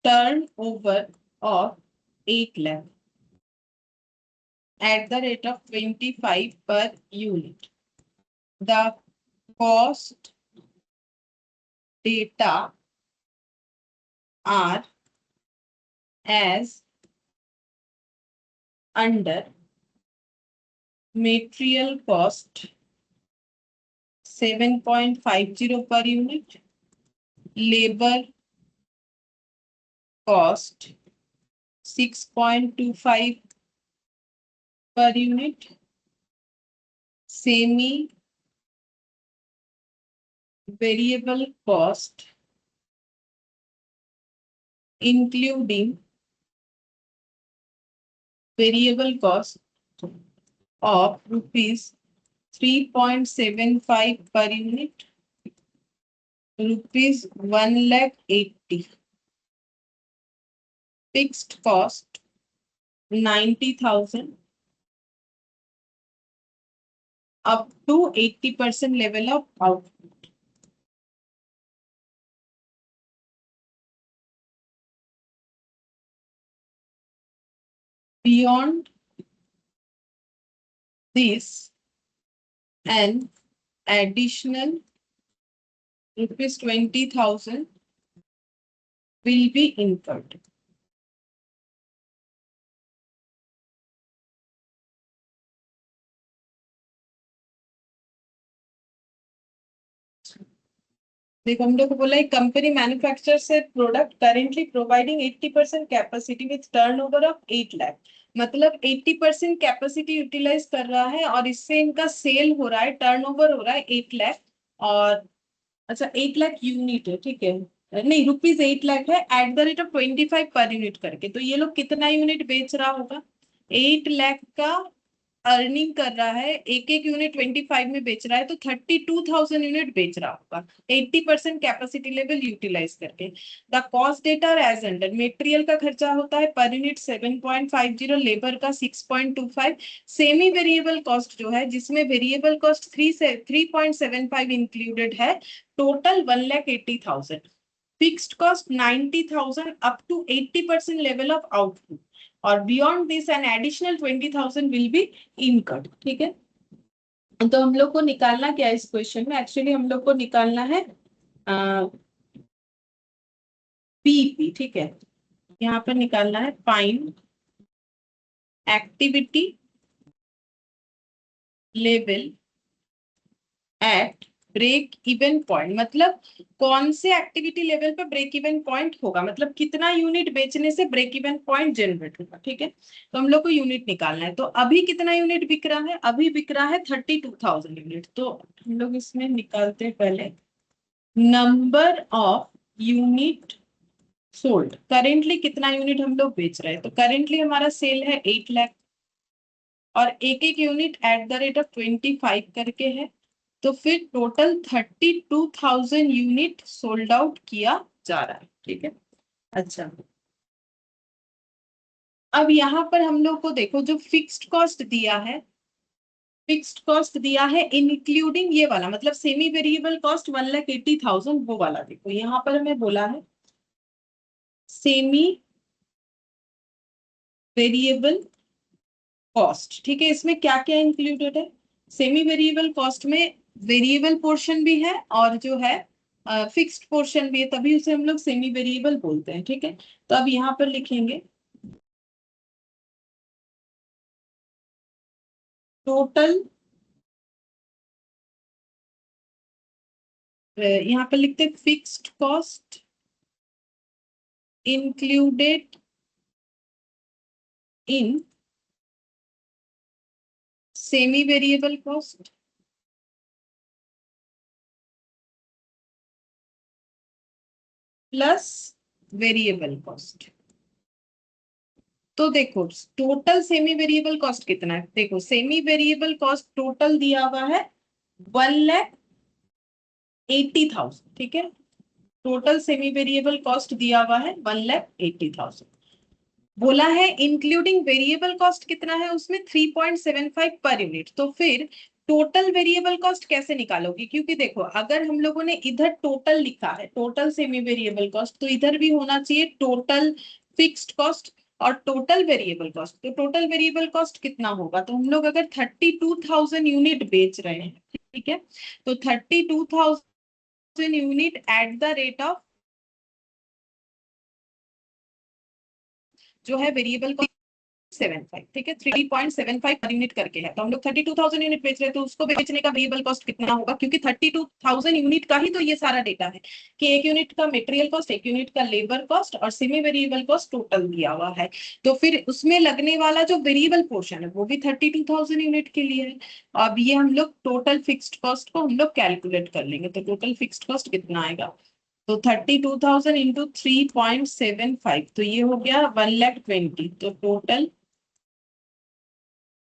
turnover of 8 lakh at the rate of 25 per unit. The cost data are as under: material cost 7.50 per unit, labor cost 6.25 per unit, semi variable cost including variable cost of rupees 3.75 per unit, rupees 1,80,000, fixed cost 90,000 up to 80% level of output. Beyond this, an additional rupees 20,000 will be incurred. देखो हम लोग को बोला एक company manufacture से product currently providing 80% capacity with turnover of 8 lakh, मतलब 80% capacity utilise कर रहा है, और इससे इनका सेल हो रहा है, टर्नओवर हो रहा है 8 लाख। और अच्छा 8 लाख यूनिट है, ठीक है, नहीं रुपीज 8 लाख है eight the rate of 25 per unit करके, तो ये लोग कितना यूनिट बेच रहा होगा, 8 लाख का अर्निंग कर रहा है, एक एक यूनिट 25 में बेच रहा है, तो 32,000 यूनिट बेच रहा होगा 80% कैपेसिटी लेवल यूटिलाइज करके। The cost data as under: material का खर्चा होता है पर यूनिट 7.50, लेबर का 6.25, सेमी वेरिएबल कॉस्ट जो है जिसमें वेरिएबल कॉस्ट 3.75 इंक्लूडेड है, total 1,80,000, fixed cost 90,000 up to 80% level of output, और beyond this an additional 20,000 will be incurred, ठीक है। तो हम लोग को निकालना क्या है इस क्वेश्चन में, एक्चुअली हम लोग को निकालना है पीपी, ठीक है, यहाँ पर निकालना है find activity level at break even point मतलब कौन से एक्टिविटी लेवल पे ब्रेक इवन पॉइंट होगा, मतलब कितना यूनिट बेचने से ब्रेक इवन पॉइंट जनरेट होगा। ठीक है, तो हम लोग को यूनिट निकालना है। तो अभी कितना यूनिट बिक रहा है, अभी बिक रहा है 32,000 यूनिट। तो हम लोग इसमें निकालते हैं पहले number of unit sold. Currently कितना यूनिट हम लोग बेच रहे हैं, तो करेंटली हमारा सेल है 8 लाख और एक एक unit eight the rate of 25 करके है। तो फिर टोटल 32,000 यूनिट सोल्ड आउट किया जा रहा है। ठीक है, अच्छा अब यहाँ पर हम लोग को देखो जो फिक्स्ड कॉस्ट दिया है, फिक्स्ड कॉस्ट दिया है इंक्लूडिंग ये वाला मतलब सेमी वेरिएबल कॉस्ट 1,80,000, वो वाला देखो यहाँ पर हमें बोला है सेमी वेरिएबल कॉस्ट। ठीक है, इसमें क्या क्या इंक्लूडेड है, सेमी वेरिएबल कॉस्ट में वेरिएबल पोर्शन भी है और जो है फिक्स्ड पोर्शन भी है, तभी उसे हम लोग सेमी वेरिएबल बोलते हैं। ठीक है, तो अब यहाँ पर लिखेंगे टोटल, यहाँ पर लिखते हैं fixed cost included in semi variable cost plus variable cost. तो देखो टोटल सेमी वेरिएबल कॉस्ट कितना है, देखो सेमी वेरिएबल कॉस्ट टोटल दिया हुआ है 1,80,000। ठीक है, टोटल सेमी वेरिएबल कॉस्ट दिया हुआ है 1,80,000। बोला है इंक्लूडिंग वेरिएबल कॉस्ट कितना है उसमें 3.75 पर यूनिट। तो फिर टोटल वेरिएबल कॉस्ट कैसे निकालोगे, क्योंकि देखो अगर हम लोगों ने इधर टोटल लिखा है टोटल सेमी वेरिएबल कॉस्ट, तो इधर भी होना चाहिए टोटल फिक्स्ड कॉस्ट और टोटल वेरिएबल कॉस्ट। तो टोटल वेरिएबल कॉस्ट कितना होगा, तो हम लोग अगर 32,000 यूनिट बेच रहे हैं, ठीक है, तो 32,000 unit eight the rate of जो है वेरिएबल कॉस्ट 75, ठीक है, 3.75 पर यूनिट करके है। तो हम लोग 32,000 यूनिट बेच रहे हैं, तो उसको बेचने का वेरिएबल कॉस्ट कितना होगा, क्योंकि 32,000 यूनिट का ही तो ये सारा डेटा है कि एक यूनिट का मटेरियल कॉस्ट, एक यूनिट का लेबर कॉस्ट और सेमी वेरिएबल कॉस्ट टोटल दिया हुआ है। तो फिर उसमें लगने वाला जो वेरिएबल पोर्शन है वो भी 32,000 यूनिट के लिए है। अब ये हम लोग टोटल फिक्स्ड कॉस्ट को हम लोग कैलकुलेट कर लेंगे। तो टोटल फिक्स्ड कॉस्ट कितना आएगा, तो 32,000 इंटू 3.75, तो ये हो गया 1,20,000। तो total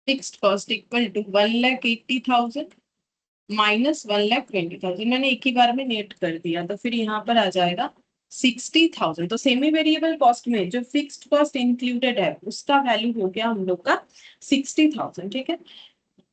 fixed cost equal to 1,80,000 minus 1,20,000। मैंने एक ही बार में नेट कर दिया, तो फिर यहाँ पर आ जाएगा 60,000। तो सेमी वेरिएबल कॉस्ट में जो फिक्स्ड कॉस्ट इंक्लूडेड है उसका वैल्यू हो गया हम लोग का 60,000। ठीक है,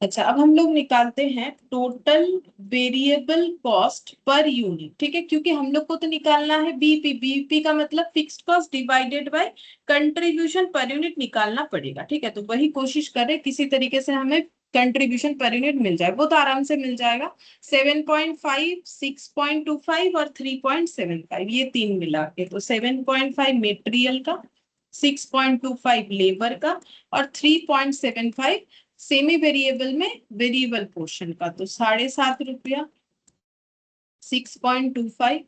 अच्छा अब हम लोग निकालते हैं total variable cost per unit. ठीक है, क्योंकि हम लोग को तो निकालना है बीपी, बीपी का मतलब fixed cost divided by contribution per unit निकालना पड़ेगा। ठीक है, तो वही कोशिश करें किसी तरीके से हमें कंट्रीब्यूशन पर यूनिट मिल जाए, वो तो आराम से मिल जाएगा। 7.5, 6.25 और 3.75 ये तीन मिला के, तो 7.5 मेटेरियल का, 6.25 लेबर का और 3.75 सेमी वेरिएबल में वेरिएबल पोर्शन का। तो 7.5 रुपया, 6.25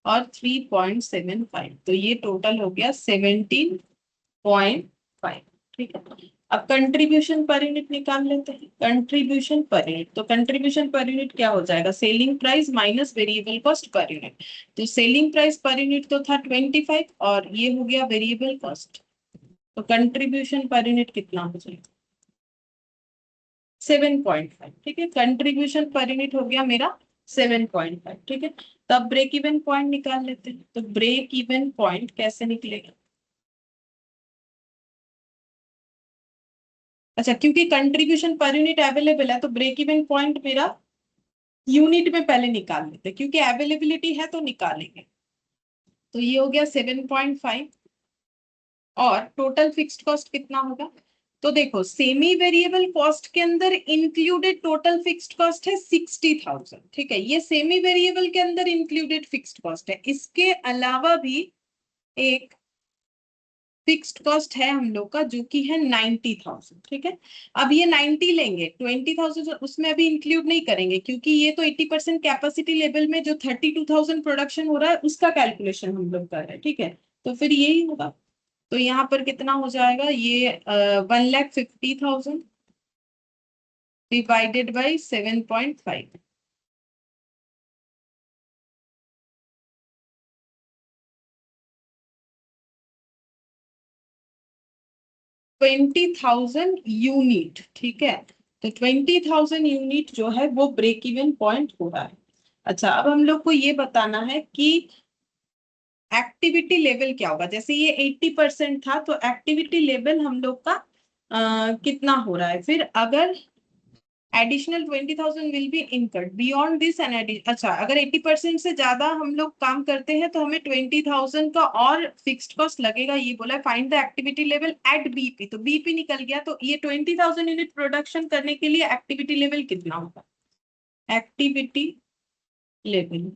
और 3.75, तो ये टोटल हो गया 17.5। ठीक है, अब कंट्रीब्यूशन पर यूनिट निकाल लेते हैं। कंट्रीब्यूशन पर यूनिट, तो कंट्रीब्यूशन पर यूनिट क्या हो जाएगा, selling price minus variable cost per unit. तो सेलिंग प्राइस पर यूनिट तो था 25 और ये हो गया वेरिएबल कॉस्ट, तो कंट्रीब्यूशन पर यूनिट कितना हो जाएगा 7.5। ठीक है, कंट्रीब्यूशन पर यूनिट हो गया मेरा 7.5। ठीक है, तो अब ब्रेक इवन पॉइंट निकाल लेते हैं। तो ब्रेक इवन पॉइंट कैसे निकलेगा, अच्छा क्योंकि कंट्रीब्यूशन पर यूनिट अवेलेबल है तो ब्रेक इवन पॉइंट मेरा यूनिट में पहले निकाल लेते हैं, क्योंकि अवेलेबिलिटी है तो निकालेंगे। तो ये हो गया 7.5 और टोटल फिक्स्ड कॉस्ट कितना होगा, तो देखो सेमी वेरिएबल कॉस्ट के अंदर इंक्लूडेड टोटल फिक्स्ड कॉस्ट है 60,000। ठीक है, ये सेमी वेरिएबल के अंदर इंक्लूडेड फिक्स्ड कॉस्ट है। इसके अलावा भी एक फिक्स्ड कॉस्ट है हम लोग का जो कि है 90,000, ठीक है। अब ये 90 लेंगे, 20,000 उसमें अभी इंक्लूड नहीं करेंगे क्योंकि ये तो 80% कैपेसिटी लेवल में जो 32,000 प्रोडक्शन हो रहा है उसका कैलकुलेशन हम लोग कर रहे हैं, ठीक है। तो फिर यही होगा। तो यहाँ पर कितना हो जाएगा, ये 1,50,000 डिवाइडेड बाई 7.5। 20,000 यूनिट, ठीक है। तो 20,000 यूनिट जो है वो ब्रेक इवन पॉइंट हो रहा है। अच्छा, अब हम लोग को ये बताना है कि एक्टिविटी लेवल क्या होगा। जैसे ये 80% था तो एक्टिविटी लेवल हम लोग का कितना हो रहा है। फिर अगर additional 20,000 will be incurred beyond this and अच्छा, अगर 80% से ज्यादा हम लोग काम करते हैं तो हमें 20,000 का और फिक्स्ड कॉस्ट लगेगा। ये बोला find the activity level at BP, तो बीपी निकल गया। तो ये 20,000 यूनिट प्रोडक्शन करने के लिए एक्टिविटी लेवल कितना होगा, एक्टिविटी लेवल।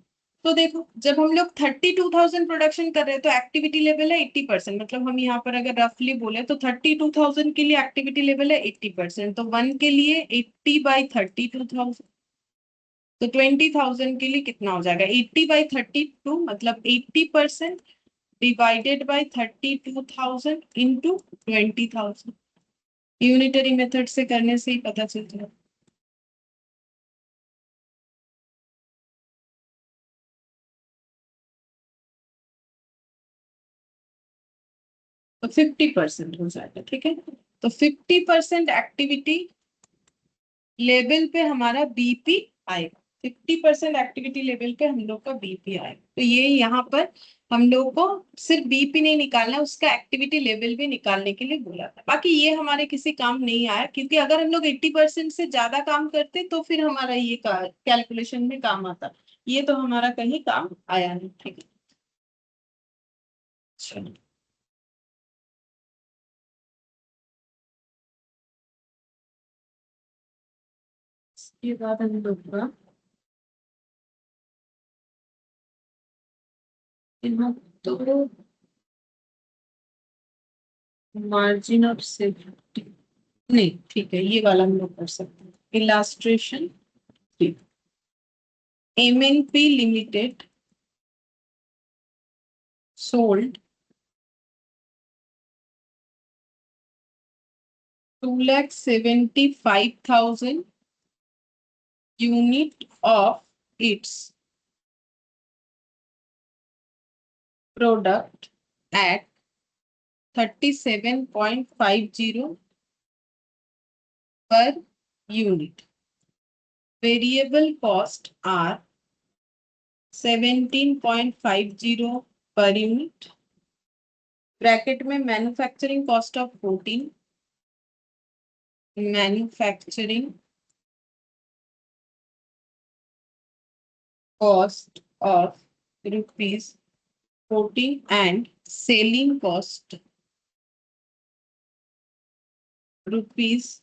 तो देखो, जब हम लोग 32,000 प्रोडक्शन कर रहे हैं तो एक्टिविटी लेवल है 80%, मतलब हम यहाँ पर अगर रफली बोले तो 32,000 के लिए एक्टिविटी लेवल है 80%, तो 1 के लिए 80/32,000। तो 20,000 के लिए कितना हो जाएगा, 80/32, मतलब 80% divided by 32,000 into 20,000। Unitary method से करने से ही पता चलता है। तो 50% हो जाएगा, ठीक है। तो 50% एक्टिविटी लेवल पे हमारा बीपी आएगा। 50% एक्टिविटी लेवल पे हम लोग का बीपी आएगा। तो ये यहाँ पर हम लोग को सिर्फ बीपी नहीं निकालना, उसका एक्टिविटी लेवल भी निकालने के लिए बोला था। बाकी ये हमारे किसी काम नहीं आया क्योंकि अगर हम लोग 80% से ज्यादा काम करते तो फिर हमारा ये कैलकुलेशन में काम आता। ये तो हमारा कहीं काम आया नहीं, ठीक है। चलो, इसके बाद हम लोग का यहाँ तो मार्जिन ऑफ सेफ्टी नहीं, ठीक है, ये वाला हम लोग कर सकते हैं। इलास्ट्रेशन, ठीक। MNP limited sold 2,75,000 unit of its product at 37.50 per unit. Variable cost are 17.50 per unit. Bracket में manufacturing cost of 14, manufacturing cost of rupees 14 and selling cost rupees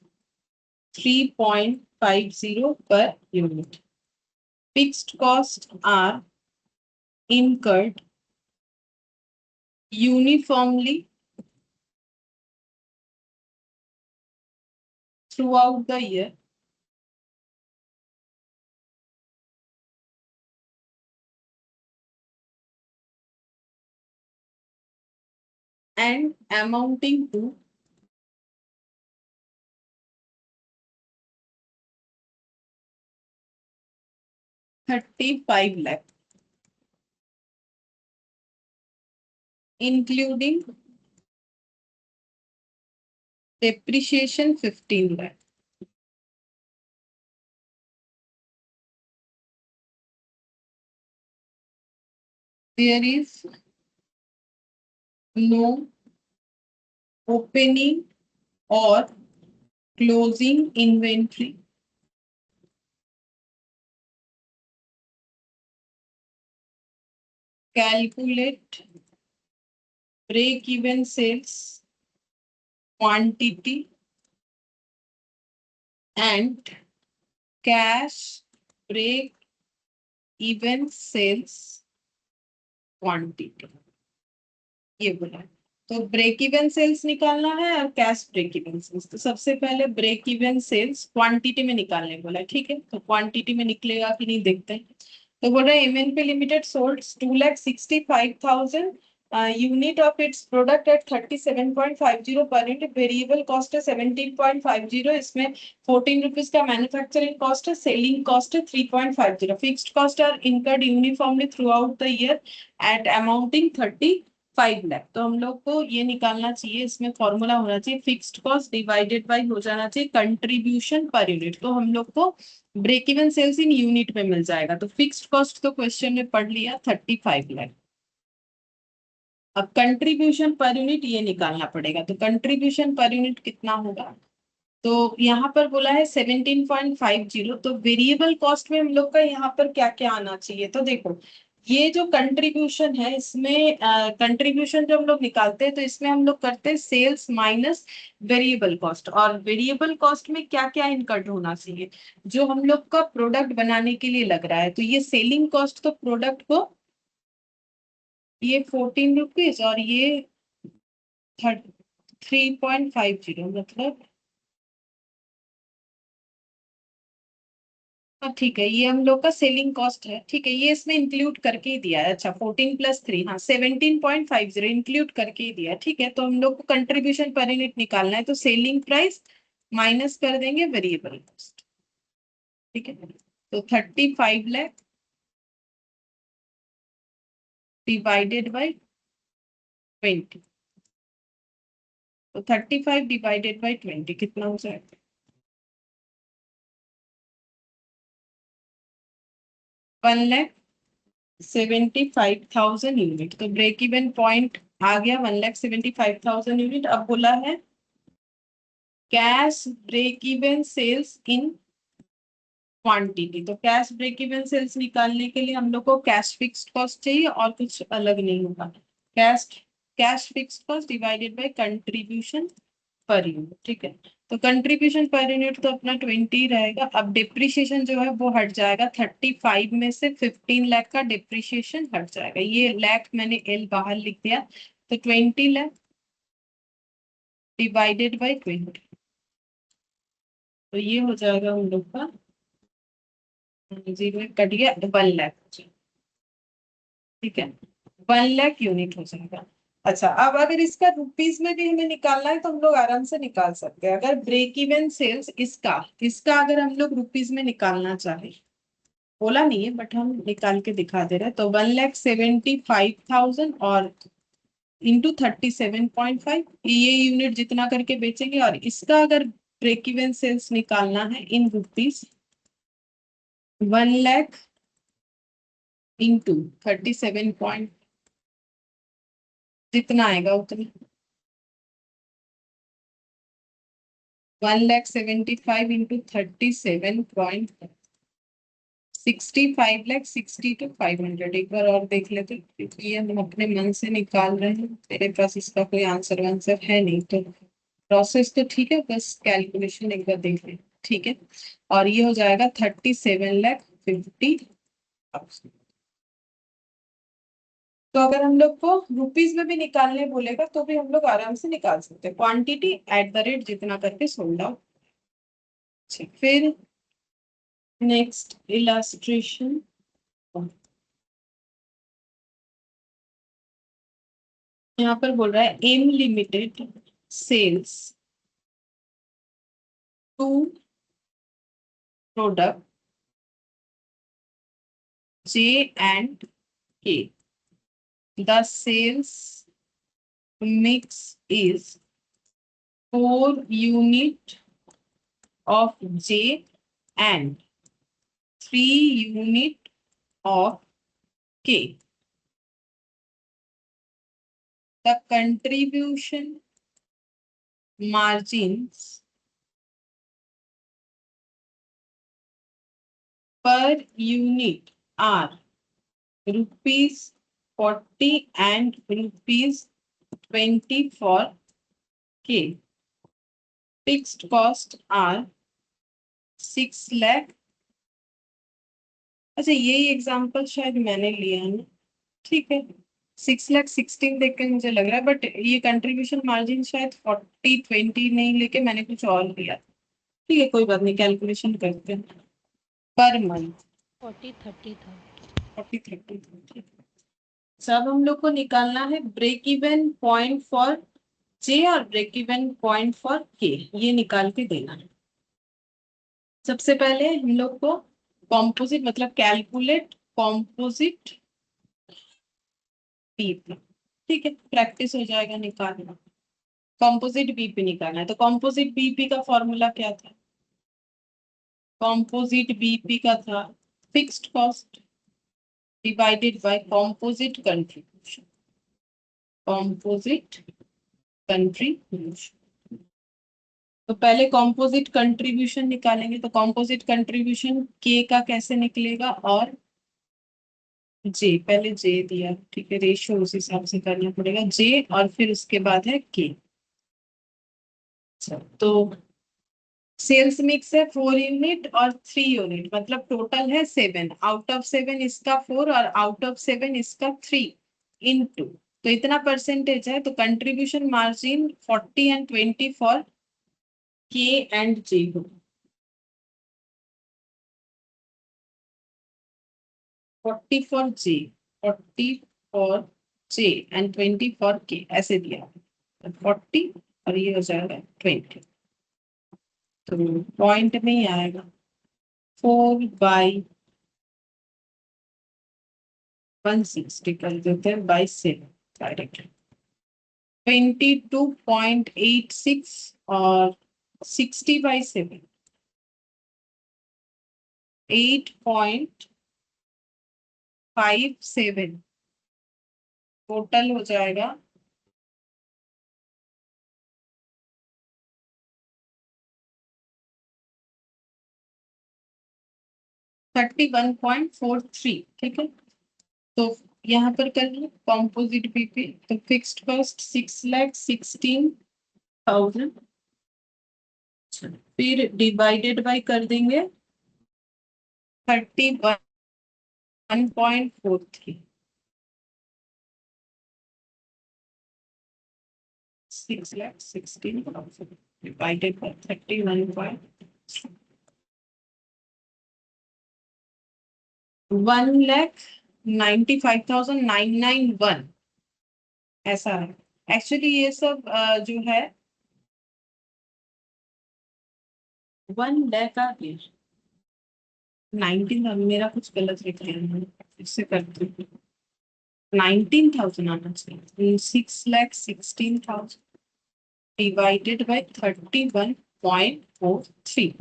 3.50 per unit. Fixed costs are incurred uniformly throughout the year and amounting to ₹35 lakh, including depreciation 15 lakh. There is no opening or closing inventory. Calculate break-even sales quantity and cash break-even sales quantity. ये बोला है। तो break even sales निकालना है और cash break even sales. तो सबसे पहले ब्रेक इवन सेल्स क्वांटिटी में निकालने बोला है, ठीक है। तो क्वांटिटी में निकलेगा कि नहीं देखते हैं। तो बोल रहा है MNP limited sold 2,65,000 unit of its product at 37.50 per unit. Variable cost है 17.50, इसमें 14 रुपीज का मैन्युफैक्चरिंग कॉस्ट है, सेलिंग कॉस्ट है 3.50, fixed cost are incurred uniformly throughout the year at amounting 35 lakh. तो हम लोग को ये निकालना चाहिए, इसमें फॉर्मूला होना चाहिए फिक्स्ड कॉस्ट डिवाइडेड बाय हो जाना चाहिए कंट्रीब्यूशन पर यूनिट। तो हम लोग को break even sales in unit में मिल जाएगा। तो फिक्स्ड कॉस्ट तो क्वेश्चन में पढ़ लिया 35 लाख। अब कंट्रीब्यूशन पर यूनिट ये निकालना पड़ेगा। तो कंट्रीब्यूशन पर यूनिट कितना होगा, तो यहाँ पर बोला है 17.50। तो वेरिएबल कॉस्ट में हम लोग का यहाँ पर क्या क्या आना चाहिए, तो देखो ये जो कंट्रीब्यूशन है इसमें कंट्रीब्यूशन जो हम लोग निकालते हैं तो इसमें हम लोग करते हैं सेल्स माइनस वेरिएबल कॉस्ट। और वेरिएबल कॉस्ट में क्या क्या इनकर्ड होना चाहिए, जो हम लोग का प्रोडक्ट बनाने के लिए लग रहा है। तो ये सेलिंग कॉस्ट, तो प्रोडक्ट को ये 14 रुपीज और ये 3.50 मतलब, हाँ ठीक है, ये हम लोग का सेलिंग कॉस्ट है, ठीक है, ये इसमें इंक्लूड करके ही दिया है। अच्छा 14 प्लस 3, हाँ 17.50 इंक्लूड करके ही दिया है, ठीक है। तो हम लोग को कंट्रीब्यूशन पर यूनिट निकालना है, तो सेलिंग प्राइस माइनस कर देंगे वेरिएबल कॉस्ट, ठीक है। तो 35 लाख डिवाइडेड बाई 20, तो 35 डिवाइडेड बाई 20 कितना हो जाएगा, 1,75,000 यूनिट। तो ब्रेक इवन पॉइंट आ गया 1,75,000 यूनिट। अब बोला है cash break even sales in quantity. तो कैश ब्रेक इवन सेल्स निकालने के लिए हम लोग को कैश फिक्स्ड कॉस्ट चाहिए और कुछ अलग नहीं होगा। Cash cash fixed cost divided by contribution per unit, ठीक है। तो कंट्रीब्यूशन पर यूनिट तो अपना 20 रहेगा। अब डिप्रिशिएशन जो है वो हट जाएगा, 35 में से 15 लाख का डिप्रिशिएशन हट जाएगा। ये लाख मैंने एल बाहर लिख दिया। तो 20 लाख डिवाइडेड बाई 20, तो ये हो जाएगा हम लोग का, जीरो कट गया, 1 लाख, ठीक है, 1 लाख यूनिट हो जाएगा। अच्छा अब अगर इसका रुपीज में भी हमें निकालना है तो हम लोग आराम से निकाल सकते हैं। अगर ब्रेक इवन सेल्स इसका इसका अगर हम लोग रुपीज में निकालना चाहे, बोला नहीं है बट हम निकाल के दिखा दे रहे हैं। तो 1,75,000 और इंटू 37.5, ये यूनिट जितना करके बेचेंगे। और इसका अगर ब्रेक इवन सेल्स निकालना है in rupees, 1 lakh into 37 point, जितना आएगा उतना, 1,75,000 इंटू 37.65 लाख 60 to 500। एक बार और देख लेते, क्योंकि ये हम अपने मन से निकाल रहे हैं, तेरे पास इसका कोई आंसर वांसर है नहीं। तो प्रोसेस तो ठीक है, बस कैलकुलेशन एक बार देख लें, ठीक है। और ये हो जाएगा 37,50,000। तो अगर हम लोग को रुपीज में भी निकालने बोलेगा तो भी हम लोग आराम से निकाल सकते हैं, क्वांटिटी एट द रेट जितना करके सोल्ड आउट। फिर नेक्स्ट इलास्ट्रेशन, यहाँ पर बोल रहा है M limited sales to product J and K, the sales mix is 4 unit of J and 3 unit of K. The contribution margins per unit are rupees 40 and rupees 20 for K. Fixed cost are 6 lakh। अच्छा यही example शायद मैंने लिया है ना, ठीक है। 6,16,000 देख के मुझे लग रहा है, बट ये कंट्रीब्यूशन मार्जिन शायद 40-20 नहीं लेके मैंने कुछ और लिया। ठीक है, कोई बात नहीं, कैलकुलेशन करते हैं। पर मंथ 40-30 था। 40-30। सब हम लोग को निकालना है ब्रेक इवन पॉइंट फॉर जे और ब्रेक इवन पॉइंट फॉर के, ये निकाल के देना है। सबसे पहले हम लोग को कॉम्पोजिट मतलब कैलकुलेट कॉम्पोजिट बीपी। ठीक है, प्रैक्टिस हो जाएगा निकालना। कॉम्पोजिट बीपी निकालना है, तो कॉम्पोजिट बीपी का फॉर्मूला क्या था? कॉम्पोजिट बीपी का था fixed cost divided bye composite contribution. Composite contribution. तो पहले कॉम्पोजिट कंट्रीब्यूशन निकालेंगे, तो कॉम्पोजिट कंट्रीब्यूशन के का कैसे निकलेगा, और जे, पहले जे दिया, ठीक है, रेशियो उस हिसाब से करना पड़ेगा, जे और फिर उसके बाद है के। तो सेल्स मिक्स है 4 यूनिट और 3 यूनिट, मतलब टोटल है 7, आउट ऑफ 7 इसका 4 और आउट ऑफ 7 इसका 3 इनटू, तो इतना परसेंटेज है, तो कंट्रीब्यूशन मार्जिन 40 एंड 20 फॉर के एंड जे हो। 40 for J, 40 for J and 20 for के, ऐसे दिया। 40 और ये हो जाएगा 20, तो पॉइंट में ही आएगा 4/160 कर देते हैं बाई 7 डायरेक्ट। 22.86 और 60/7 8.57 टोटल हो जाएगा 31.43। ठीक है, तो यहाँ पर कर लो कॉम्पोजिट बीपी, तो फिक्स्ड कॉस्ट 6,16,000, फिर डिवाइडेड बाय कर देंगे 31.43। 6,16,000 divided by 1,95,991 ऐसा है। एक्चुअली ये सब जो है 1 लाख आ गया, 19, मेरा कुछ गलत लिख रहे हैं, इससे करते हैं। 19,000 आना चाहिए, 6,16,000 डिवाइडेड बाय 31.43।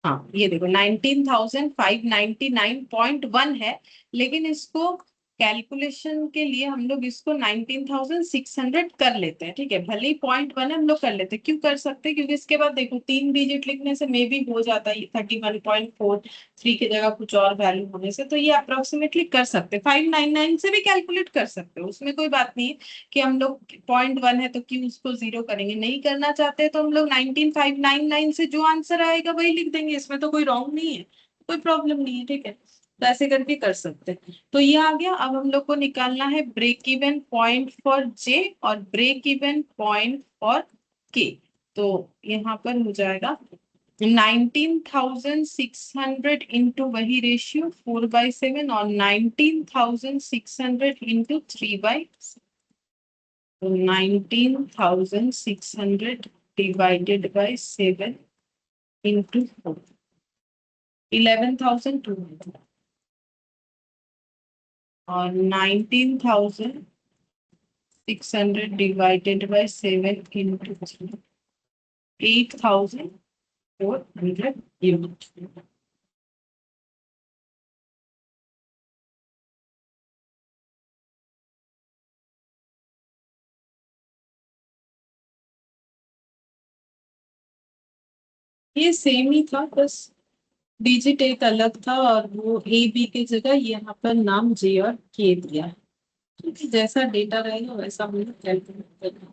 हाँ ये देखो 19,599.1 है, लेकिन इसको कैलकुलेशन के लिए हम लोग इसको 19,600 कर लेते हैं। ठीक है, भले ही .1 हम लोग कर लेते हैं, क्यों कर सकते हैं, क्योंकि इसके बाद देखो 3 डिजिट लिखने से मे भी हो जाता है 31.43 की जगह कुछ और वैल्यू होने से, तो ये अप्रोक्सीमेटली कर सकते हैं, 599 से भी कैलकुलेट कर सकते हो, उसमें कोई बात नहीं है कि हम लोग .1 है तो क्यों उसको जीरो करेंगे, नहीं करना चाहते तो हम लोग 19,599 से जो आंसर आएगा वही लिख देंगे, इसमें तो कोई रॉन्ग नहीं है, कोई प्रॉब्लम नहीं है। ठीक है, तो ऐसे करके कर सकते हैं। तो ये आ गया, अब हम लोग को निकालना है ब्रेक इवन पॉइंट फॉर जे और ब्रेक इवन पॉइंट फॉर के। तो यहाँ पर हो जाएगा 19,600 इंटू वही रेशियो 4/7 और 19,600 इंटू 3/7, तो 19,600 divided by 7 into 4, 11,200 और 19,600 divided by 7 into 3, 8,400 यूनिट। ये सेम ही था, बस डिजिट एक अलग था, और वो ए बी की जगह यहाँ पर नाम जे और के दिया है, क्योंकि जैसा डेटा रहेगा वैसा हम लोग कैलकुलेट करना।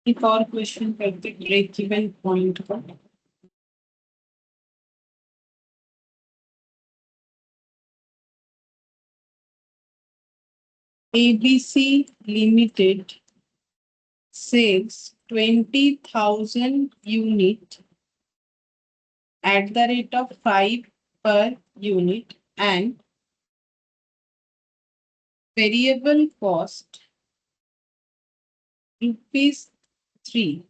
एक और क्वेश्चन करते ब्रेक इवन पॉइंट का। ABC Limited sells 20,000 unit at the rate of 5 per unit and variable cost rupees 3.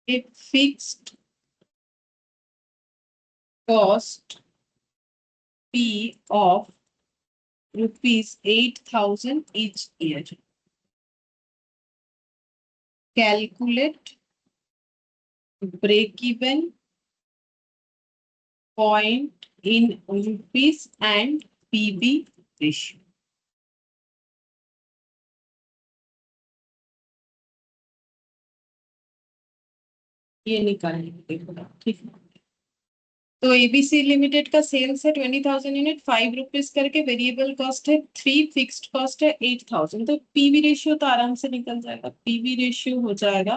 A fixed cost P of rupees 8,000 each year. Calculate break-even point in rupees and PB ratio. ये निकालेंगे, ठीक है। तो ABC limited का sales है 20,000 unit, 5 rupees करके, variable cost है 3, fixed cost है 8,000। तो पीवी रेशियो तो आराम से निकल जाएगा। पीवी रेशियो हो जाएगा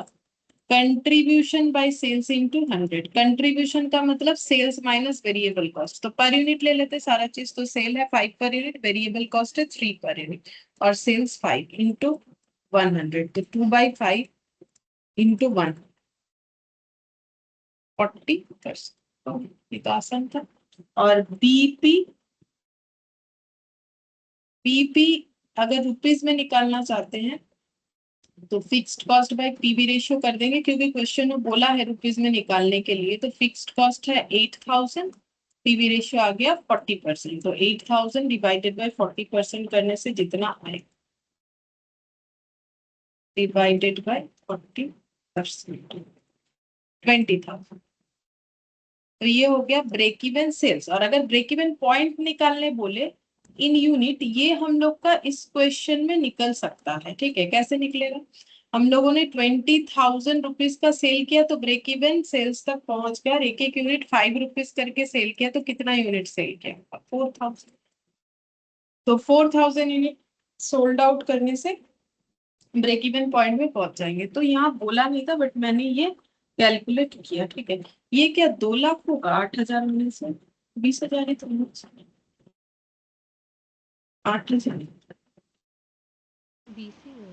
contribution by sales into 100। Contribution का मतलब सेल्स माइनस वेरिएबल कॉस्ट। तो पर यूनिट ले लेते सारा चीज। तो सेल है 5 पर यूनिट, वेरिएबल कॉस्ट है 3 पर यूनिट, और सेल्स 5 इंटू 100। तो 2/5 इंटू 1, 40%। ये तो आसान था। और बीपी, बीपी अगर रुपीज में निकालना चाहते हैं तो fixed cost by PV ratio कर देंगे, क्योंकि क्वेश्चन में बोला है रुपीज में निकालने के लिए। तो फिक्स्ड कॉस्ट है 8,000, पीवी रेशियो आ गया 40%। तो 8,000 डिवाइडेड बाय 40% करने से जितना आए, डिवाइडेड बाय 40%, 20,000। तो ये हो गया ब्रेक इवन सेल्स। और अगर ब्रेक इवन पॉइंट निकालने बोले इन यूनिट, ये हम लोग का इस क्वेश्चन में निकल सकता है। ठीक है, कैसे निकलेगा? हम लोगों ने 20,000 रुपीज का सेल किया तो ब्रेक इवन सेल्स तक पहुंच गया। एक एक यूनिट 5 रुपीज करके सेल किया तो कितना यूनिट सेल किया? 4,000। तो 4,000 यूनिट सोल्ड आउट करने से ब्रेक इवन पॉइंट में पहुंच जाएंगे। तो यहाँ बोला नहीं था, बट मैंने ये कैलकुलेट किया। ठीक है, ये क्या 2 लाख होगा 8,000 में से? 20,000 ही तो होना चाहिए। 8,000, बीसी हो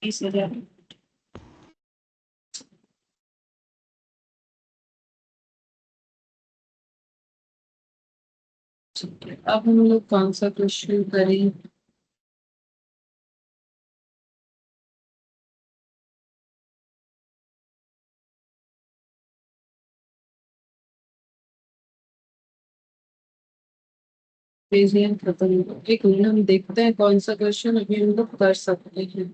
20,000। ठीक है, अब हम लोग कौन सा क्वेश्चन करें? पेजियन खत्म हो, एक मिनट हम देखते हैं कौन सा क्वेश्चन अभी हम लोग कर सकते हैं।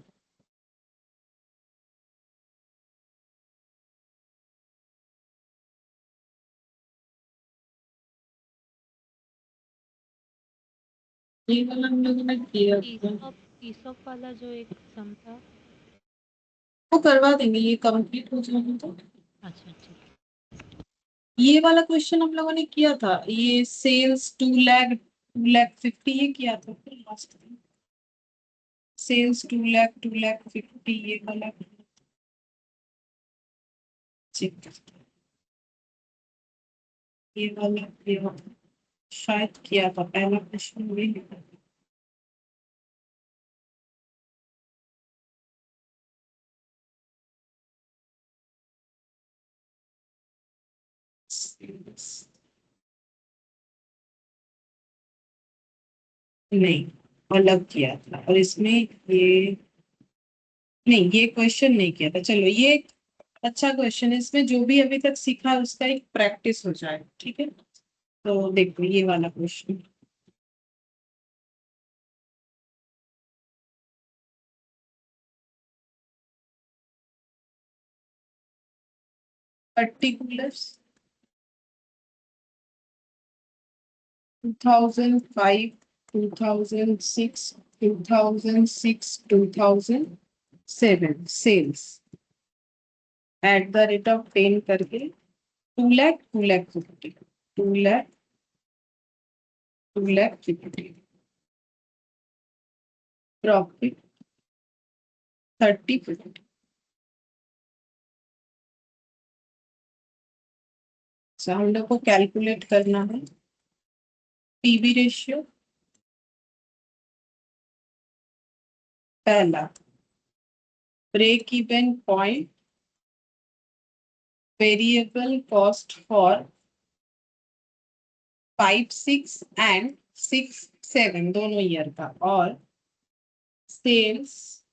ये वाला हम लोगों ने किया था। ईसॉप वाला जो एक सम था। वो करवा देंगे, ये कंप्लीट हो जाएगा तो। अच्छा ठीक। ये वाला क्वेश्चन हम लोगों ने किया था, ये सेल्स 2 लाख 2,50,000 ये किया था लास्ट में। सेल्स 2,50,000 ये वाला चेक करते हैं। ये वाला शायद किया था, पहला क्वेश्चन वही लिखा था। नहीं, अलग किया था। और इसमें ये नहीं, ये क्वेश्चन नहीं किया था। चलो, ये एक अच्छा क्वेश्चन है। इसमें जो भी अभी तक सीखा है उसका एक प्रैक्टिस हो जाए। ठीक है, तो देखो ये वाला question. Particulars 2005, 2006, 2006, 2007 sales at the rate of 10 करके 2 लाख 2,50,000, 2 लाख 2,50,000। प्रॉफिट 30%। हम लोग को कैलकुलेट करना है पीवी रेशियो। पहला break even point variable cost for 5, 6 and 6, 7 दोनों ईयर का, और सेल्स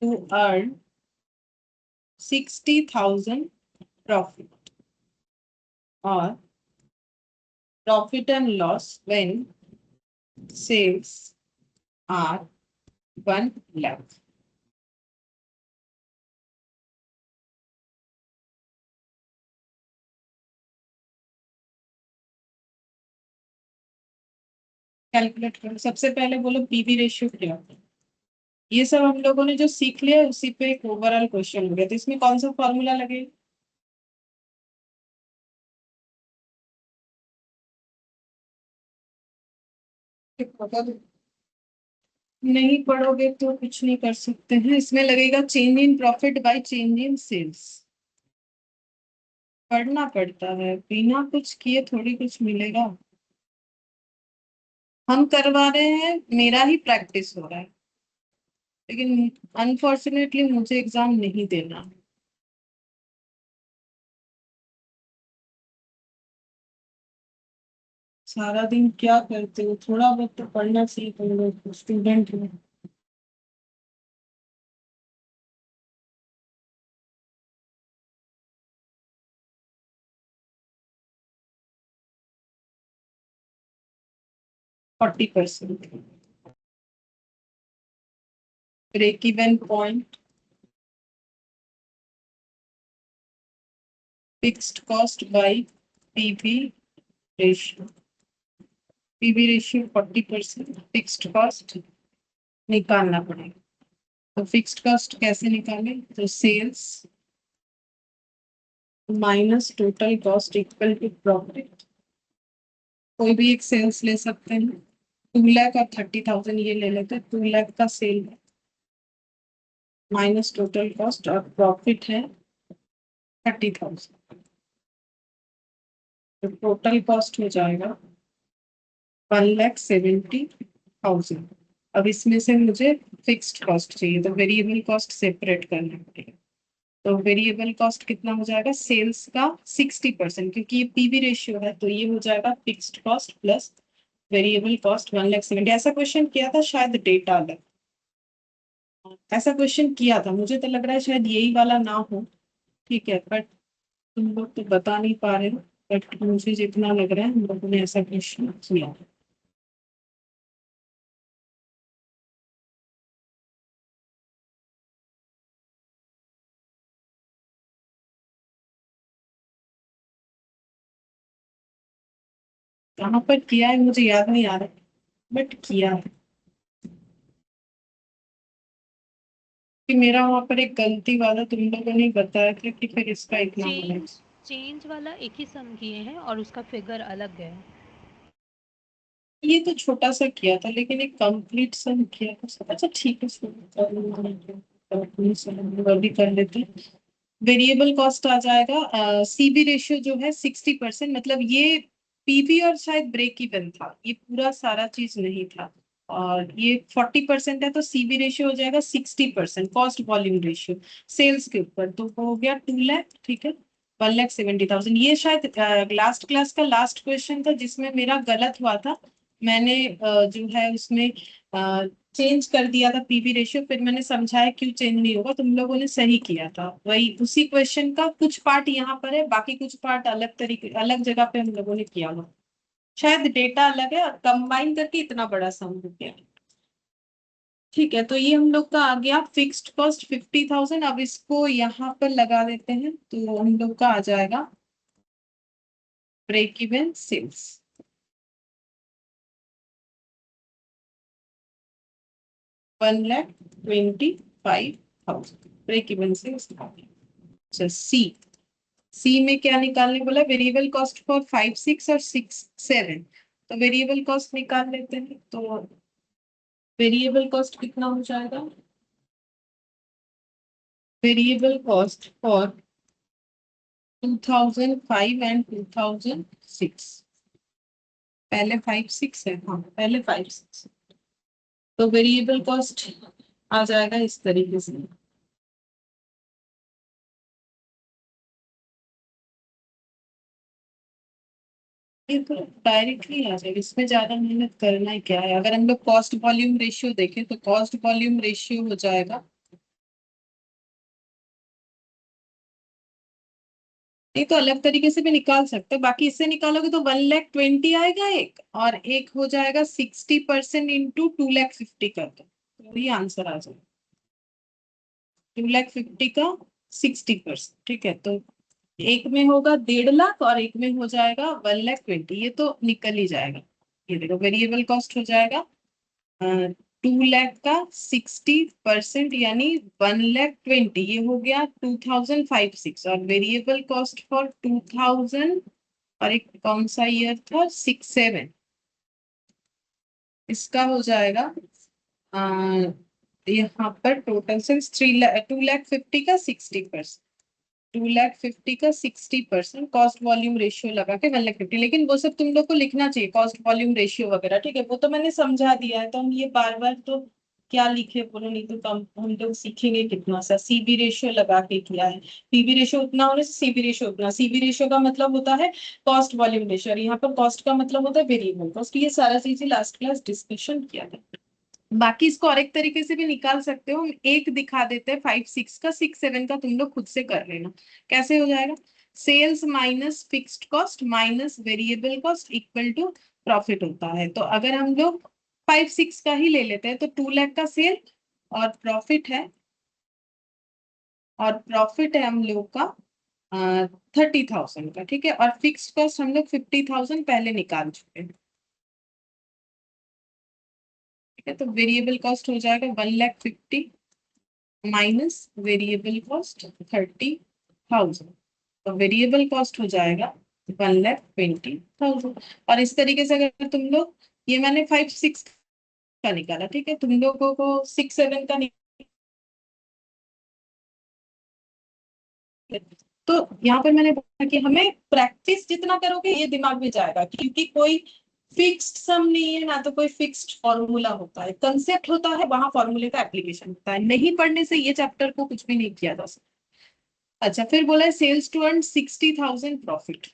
टू अर्न 60,000 प्रॉफिट, और profit and loss when sales are 1 lakh। Calculate करो। सबसे पहले बोलो पीवी रेशियो क्या होता है। ये सब हम लोगों ने जो सीख लिया उसी पे एक ओवरऑल क्वेश्चन हो गया, तो इसमें कौन सा फॉर्मूला लगेगा। नहीं पढ़ोगे तो कुछ नहीं कर सकते हैं। इसमें लगेगा change in profit by change in sales. पढ़ना पड़ता है, बिना कुछ किए थोड़ी कुछ मिलेगा। हम करवा रहे हैं, मेरा ही प्रैक्टिस हो रहा है, लेकिन अनफॉर्चुनेटली मुझे एग्जाम नहीं देना। सारा दिन क्या करते हो, थोड़ा बहुत तो पढ़ना चाहिए, तुम लोग स्टूडेंट हो। 40%। Break even point fixed cost by PV ratio. PV ratio 40%, fixed cost निकालना पड़ेगा। तो फिक्स्ड कॉस्ट कैसे निकालें, तो sales minus total cost equal to profit. कोई भी एक सेल्स ले सकते हैं, 2 लाख और 30,000 ये ले लेते हैं। 2 लाख का सेल माइनस टोटल कॉस्ट, और प्रॉफिट है 30,000। तो टोटल कॉस्ट हो जाएगा 1,70,000। अब इसमें से मुझे फिक्स्ड कॉस्ट चाहिए, तो वेरिएबल कॉस्ट सेपरेट करना पड़ेगा। तो वेरिएबल कॉस्ट कितना हो जाएगा, सेल्स का 60%, क्योंकि ये पीवी रेशियो है, तो ये हो जाएगा fixed cost plus variable cost 1,70,000। ऐसा क्वेश्चन किया था शायद, डेटा अलग ऐसा क्वेश्चन किया था, मुझे तो लग रहा है शायद यही वाला ना हो। ठीक है, बट तुम लोग तो बता नहीं पा रहे हो, बट मुझे जितना लग रहा है हम लोगों ने ऐसा क्वेश्चन किया। कहाँ पर किया है मुझे याद नहीं आ रहा, बट किया है। कि मेरा वहां पर एक गलती वाला तुम लोगों ने बताया था कि फिर इसका इतना होना चेंज चेंज वाला एक ही सम किए हैं और उसका फिगर अलग है। ये तो छोटा सा किया था, लेकिन एक कंप्लीट सम किया था। अच्छा ठीक है, भी कर लेते हैं। वेरिएबल कॉस्ट आ जाएगा, सीबी रेशियो जो है 60%, मतलब ये पीवी और शायद ब्रेक इवन था, ये पूरा सारा चीज नहीं था। और ये 40% है, तो सीबी रेशियो हो जाएगा 60%, कॉस्ट वॉल्यूम रेशियो सेल्स के ऊपर, तो हो गया 2 लाख। ठीक है, 1,70,000। ये शायद लास्ट क्लास का लास्ट क्वेश्चन था जिसमें मेरा गलत हुआ था। मैंने जो है उसमें चेंज कर दिया था पीवी रेशियो, फिर मैंने समझाया क्यों चेंज नहीं होगा, तुम लोगों ने सही किया था। वही उसी क्वेश्चन का कुछ पार्ट यहाँ पर है, बाकी कुछ पार्ट अलग तरीके अलग जगह पे हम लोगों ने किया हुआ। शायद डेटा अलग है और कंबाइन करके इतना बड़ा सम हो गया। ठीक है, तो ये हम लोग का आ गया फिक्स्ड कॉस्ट 50,000। अब इसको यहाँ पर लगा देते हैं, तो हम लोग का आ जाएगा break even sales 1,25,000। Break even sales. अच्छा सी में क्या निकालने बोला, वेरिएबल कॉस्ट फॉर 5, 6 और 6, 7। तो वेरिएबल कॉस्ट निकाल लेते हैं। तो वेरिएबल कॉस्ट कितना हो जाएगा? वेरिएबल कॉस्ट फॉर 2005 एंड 2006, पहले 5 6 है, हाँ पहले 5 6, तो वेरिएबल कॉस्ट आ जाएगा इस तरीके से। ये तो डायरेक्टली आ जाएगा, इसमें ज्यादा मेहनत करना ही क्या है। अगर हम लोग कॉस्ट वॉल्यूम रेशियो देखें तो कॉस्ट वॉल्यूम रेशियो हो जाएगा, नहीं तो अलग तरीके से भी निकाल सकते हो, बाकी इससे निकालोगे तो 1,20,000 आएगा एक, और एक हो जाएगा 60% इंटू 2,50,000 कर दो, तो ये आंसर आ जाएगा 2,50,000 का 60%। ठीक है, तो एक में होगा 1.5 लाख और एक में हो जाएगा 1,20,000, ये तो निकल ही जाएगा। ये देखो वेरिएबल कॉस्ट हो जाएगा 2 लाख का 60% यानी 1,20,000, ये हो गया 2005 6, और वेरिएबल कॉस्ट फॉर 2000, और एक कौन सा ईयर था 6 7, इसका हो जाएगा यहाँ पर टोटल सेल्स 2,50,000 का 60%, 2,50,000 का 60% कॉस्ट वॉल्यूम रेशियो लगा के 1,50,000, लेकिन वो सब तुम लोग को लिखना चाहिए कॉस्ट वॉल्यूम रेशियो वगैरह, ठीक है, वो तो मैंने समझा दिया है, तो हम ये बार बार तो क्या लिखे बोलो, नहीं तो हम लोग सीखेंगे कितना सा। सीबी रेशियो लगा के किया है, पीबी रेशियो उतना होने से सीबी रेशियो उतना, सीबी रेशियो का मतलब होता है कॉस्ट वॉल्यूम रेशियो, और यहाँ पर कॉस्ट का मतलब होता है वेरिएबल कॉस्ट। ये सारा चीजें लास्ट क्लास डिस्कशन किया था। बाकी इसको और एक तरीके से भी निकाल सकते हो, एक दिखा देते हैं 5 6 का, 6 7 का तुम लोग खुद से कर लेना। कैसे हो जाएगा? Sales minus fixed cost minus variable cost equal to profit होता है। तो अगर हम लोग 5 6 का ही ले लेते हैं तो 2 लाख का सेल और प्रॉफिट है, हम लोग का 30,000 का, ठीक है, और फिक्स्ड कॉस्ट हम लोग 50,000 पहले निकाल चुके हैं। ठीक है, तो वेरिएबल कॉस्ट हो जाएगा 1,50,000 माइनस वेरिएबल कॉस्ट 30,000, तो वेरिएबल कॉस्ट हो जाएगा 1,20,000। और इस तरीके से अगर तुम लोग, ये मैंने 5 6 का निकाला, ठीक है, तुम लोगों को 6 7 का तो यहाँ पर मैंने बोला कि हमें प्रैक्टिस जितना करोगे ये दिमाग में जाएगा, क्योंकि कोई फिक्स्ड सम नहीं है ना, तो कोई फिक्स्ड फॉर्मूला होता है, कंसेप्ट होता है, वहां फॉर्मूले का एप्लीकेशन होता है, नहीं पढ़ने से ये चैप्टर को कुछ भी नहीं किया जा सकता। अच्छा, फिर बोला है सेल्स टू अर्न 60,000 प्रॉफिट।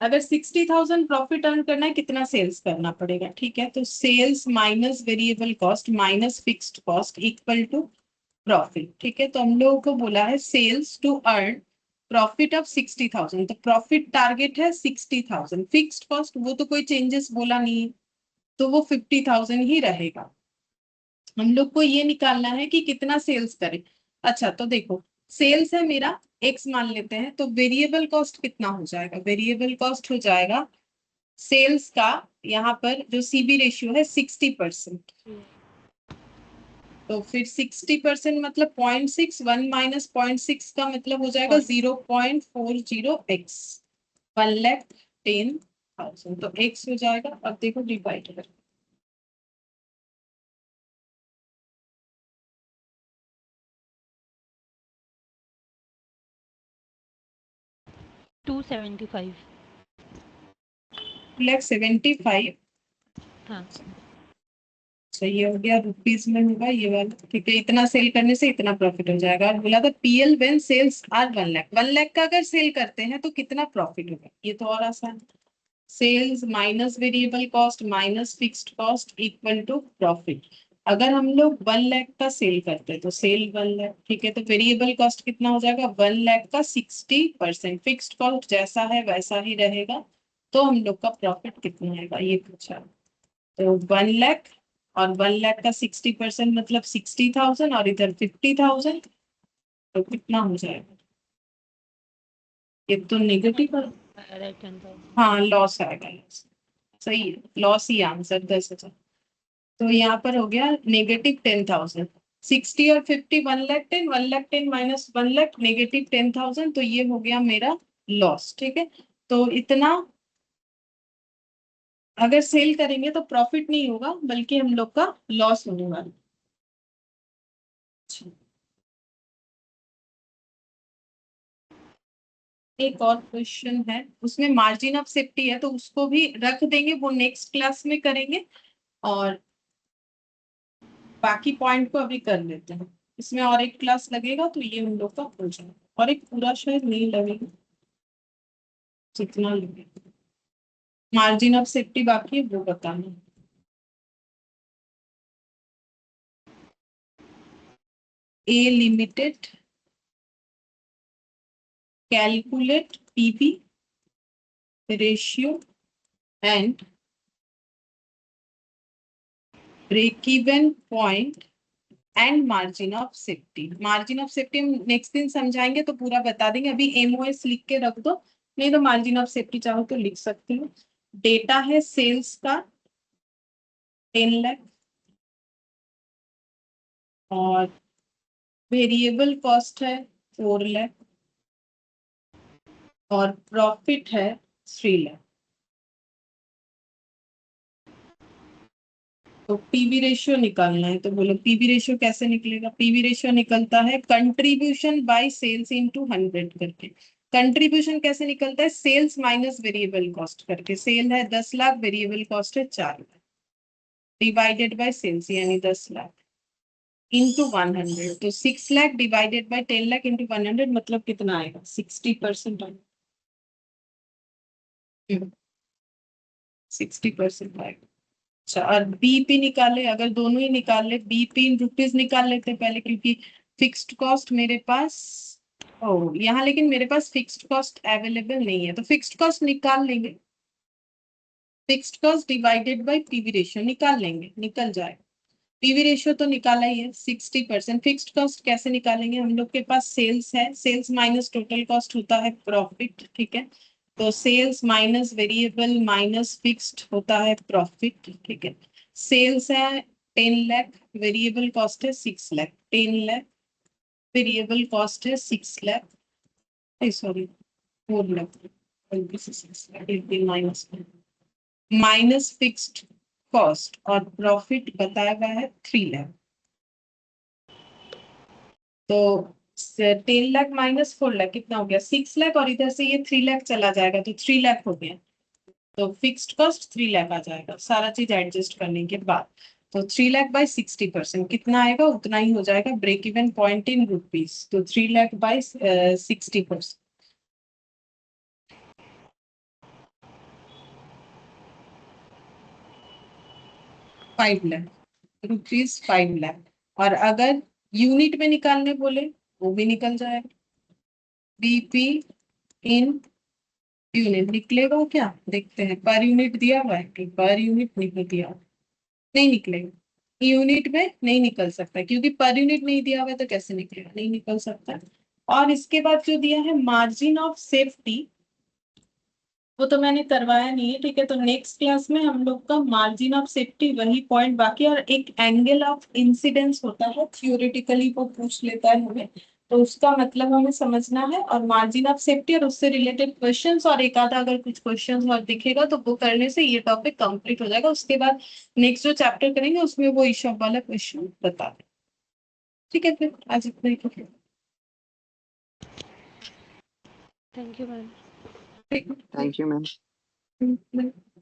अगर 60,000 प्रॉफिट अर्न करना है कितना सेल्स करना पड़ेगा? ठीक है, तो sales minus variable cost minus fixed cost equal to profit. ठीक है, तो हम लोगों को बोला है sales to earn profit of 60,000, तो प्रॉफिट टारगेट है 60,000, फिक्स्ड कॉस्ट वो तो कोई चेंजेस बोला नहीं है, तो वो 50,000 ही रहेगा। हम लोग को ये निकालना है कि कितना सेल्स करें। अच्छा, तो देखो सेल्स है मेरा एक्स मान लेते हैं, तो वेरिएबल कॉस्ट कितना हो जाएगा? वेरिएबल कॉस्ट हो जाएगा सेल्स का, यहाँ पर जो सीबी रेशियो है 60%, तो फिर 60% मतलब 0.6, 1 माइनस 0.6 का मतलब हो जाएगा 0.40x, 1,10,000, तो x हो जाएगा, अब देखो डिवाइड कर 275। 2,75,000। हाँ, तो ये हो गया रुपीज में होगा ये वाला, ठीक है, इतना सेल करने से इतना प्रॉफिट हो जाएगा। और बोला था PL when sales are 1 lakh, 1 lakh का अगर सेल करते हैं तो कितना प्रॉफिट होगा, ये तो और आसान। Sales minus variable cost minus fixed cost equal to profit. अगर हम लोग 1 लाख का सेल करते हैं तो सेल 1 लाख, ठीक है, तो वेरिएबल कॉस्ट कितना हो जाएगा? 1 लाख का 60%, फिक्स्ड कॉस्ट जैसा है वैसा ही रहेगा, तो हम लोग का प्रॉफिट कितना आएगा ये पूछा। तो 1 लाख, और 1 लाख का 60% मतलब 60,000, और इधर 50,000, तो कितना हो जाएगा? ये तो नेगेटिव, 10,000। हाँ लॉस आएगा, लॉस। सही है, लॉस ही आंसर 10,000। तो यहाँ पर हो गया -10,000, 60 और 50, 1,10,000, 1,10,000 माइनस 1 लाख -10,000, तो ये हो गया मेरा लॉस। ठीक है, तो इतना अगर सेल करेंगे तो प्रॉफिट नहीं होगा बल्कि हम लोग का लॉस होने वाला। अच्छा, एक और क्वेश्चन है, उसमें मार्जिन ऑफ सेफ्टी है तो उसको भी रख देंगे, वो नेक्स्ट क्लास में करेंगे, और बाकी पॉइंट को अभी कर लेते हैं। इसमें और एक क्लास लगेगा तो ये हम लोग का हो जाएगा, और एक पूरा शायद नहीं लगेगा, जितना लगेगा। मार्जिन ऑफ सेफ्टी बाकी है वो बताना। A limited calculate PV ratio and break even point and margin of safety. Margin of safety हम नेक्स्ट दिन समझाएंगे तो पूरा बता देंगे, अभी एमओएस लिख के रख दो, नहीं तो मार्जिन ऑफ सेफ्टी चाहो तो लिख सकती हो। डेटा है सेल्स का 10 लाख, और वेरिएबल कॉस्ट है 4 लाख, और प्रॉफिट है 3 लाख। तो पीवी रेशियो निकालना है, तो बोलो पीवी रेशियो कैसे निकलेगा। पीवी रेशियो निकलता है कंट्रीब्यूशन बाय सेल्स इनटू 100 करके। कंट्रीब्यूशन कैसे निकलता है, सेल्स माइनस वेरिएबल कॉस्ट करके। सेल है 10 लाख, वेरिएबल कॉस्ट है 4 लाख, डिवाइडेड बाय सेल्स यानी 10 लाख इंटू 100, तो 6 lakh divided by 10 lakh into 100 मतलब कितना आएगा, 60% आएगा। 60% आएगा। अच्छा, और बीपी निकाले, अगर दोनों ही निकाल ले, बीपी इन रुपीज निकाल लेते पहले, क्योंकि फिक्स्ड कॉस्ट मेरे पास, ओ यहाँ लेकिन मेरे पास फिक्स्ड कॉस्ट अवेलेबल नहीं है, तो फिक्स्ड कॉस्ट निकाल लेंगे। Fixed cost divided by PV ratio निकाल लेंगे, निकल जाए। पीवी रेशियो तो निकाला ही है 60%। फिक्स्ड कॉस्ट कैसे निकालेंगे, हम लोग के पास सेल्स है, सेल्स माइनस टोटल कॉस्ट होता है प्रॉफिट, ठीक है। तो sales minus variable minus fixed होता है प्रॉफिट, ठीक है। सेल्स है 10 लाख, वेरिएबल कॉस्ट है 6 लाख। 10 लाख, वेरिएबल कॉस्ट है 6 lakh, sorry 4 lakh, minus minus fixed cost, और प्रॉफिट बताया हुआ है 3 लाख। तो 10 लाख माइनस 4 लाख कितना हो गया, 6 लाख, और इधर से ये 3 लाख चला जाएगा तो 3 लाख हो गया। तो फिक्स्ड कॉस्ट 3 लाख आ जाएगा सारा चीज एडजस्ट करने के बाद। तो 3 लाख बाई 60% कितना आएगा, उतना ही हो जाएगा break even point in rupees. तो 3 लाख बाई 60%, 5 लाख रुपीज, 5 लाख। और अगर यूनिट में निकालने बोले वो भी निकल जाएगा, बीपी इन यूनिट निकलेगा क्या, देखते हैं। पर यूनिट दिया हुआ है कि पर यूनिट नहीं दिया हुआ? नहीं निकलेगा, यूनिट में नहीं निकल सकता, क्योंकि पर यूनिट नहीं दिया हुआ है तो कैसे निकलेगा, नहीं निकल सकता। और इसके बाद जो दिया है मार्जिन ऑफ सेफ्टी, वो तो मैंने करवाया नहीं है, ठीक है। तो नेक्स्ट क्लास में हम लोग का मार्जिन ऑफ सेफ्टी वही पॉइंट बाकी, और एक एंगल ऑफ इंसिडेंस होता है, थियोरेटिकली वो पूछ लेता है हमें, तो उसका मतलब हमें समझना है। और मार्जिन ऑफ सेफ्टी और उससे रिलेटेड क्वेश्चंस, और एक आधा अगर कुछ क्वेश्चंस और दिखेगा तो वो करने से ये टॉपिक कंप्लीट हो जाएगा। उसके बाद नेक्स्ट जो चैप्टर करेंगे उसमें वो इशॉप वाला क्वेश्चन बता दें, ठीक है। फिर आज इतना ही, ठीक थैंक यू मैम। है। Thank you ma'am. ठीक है।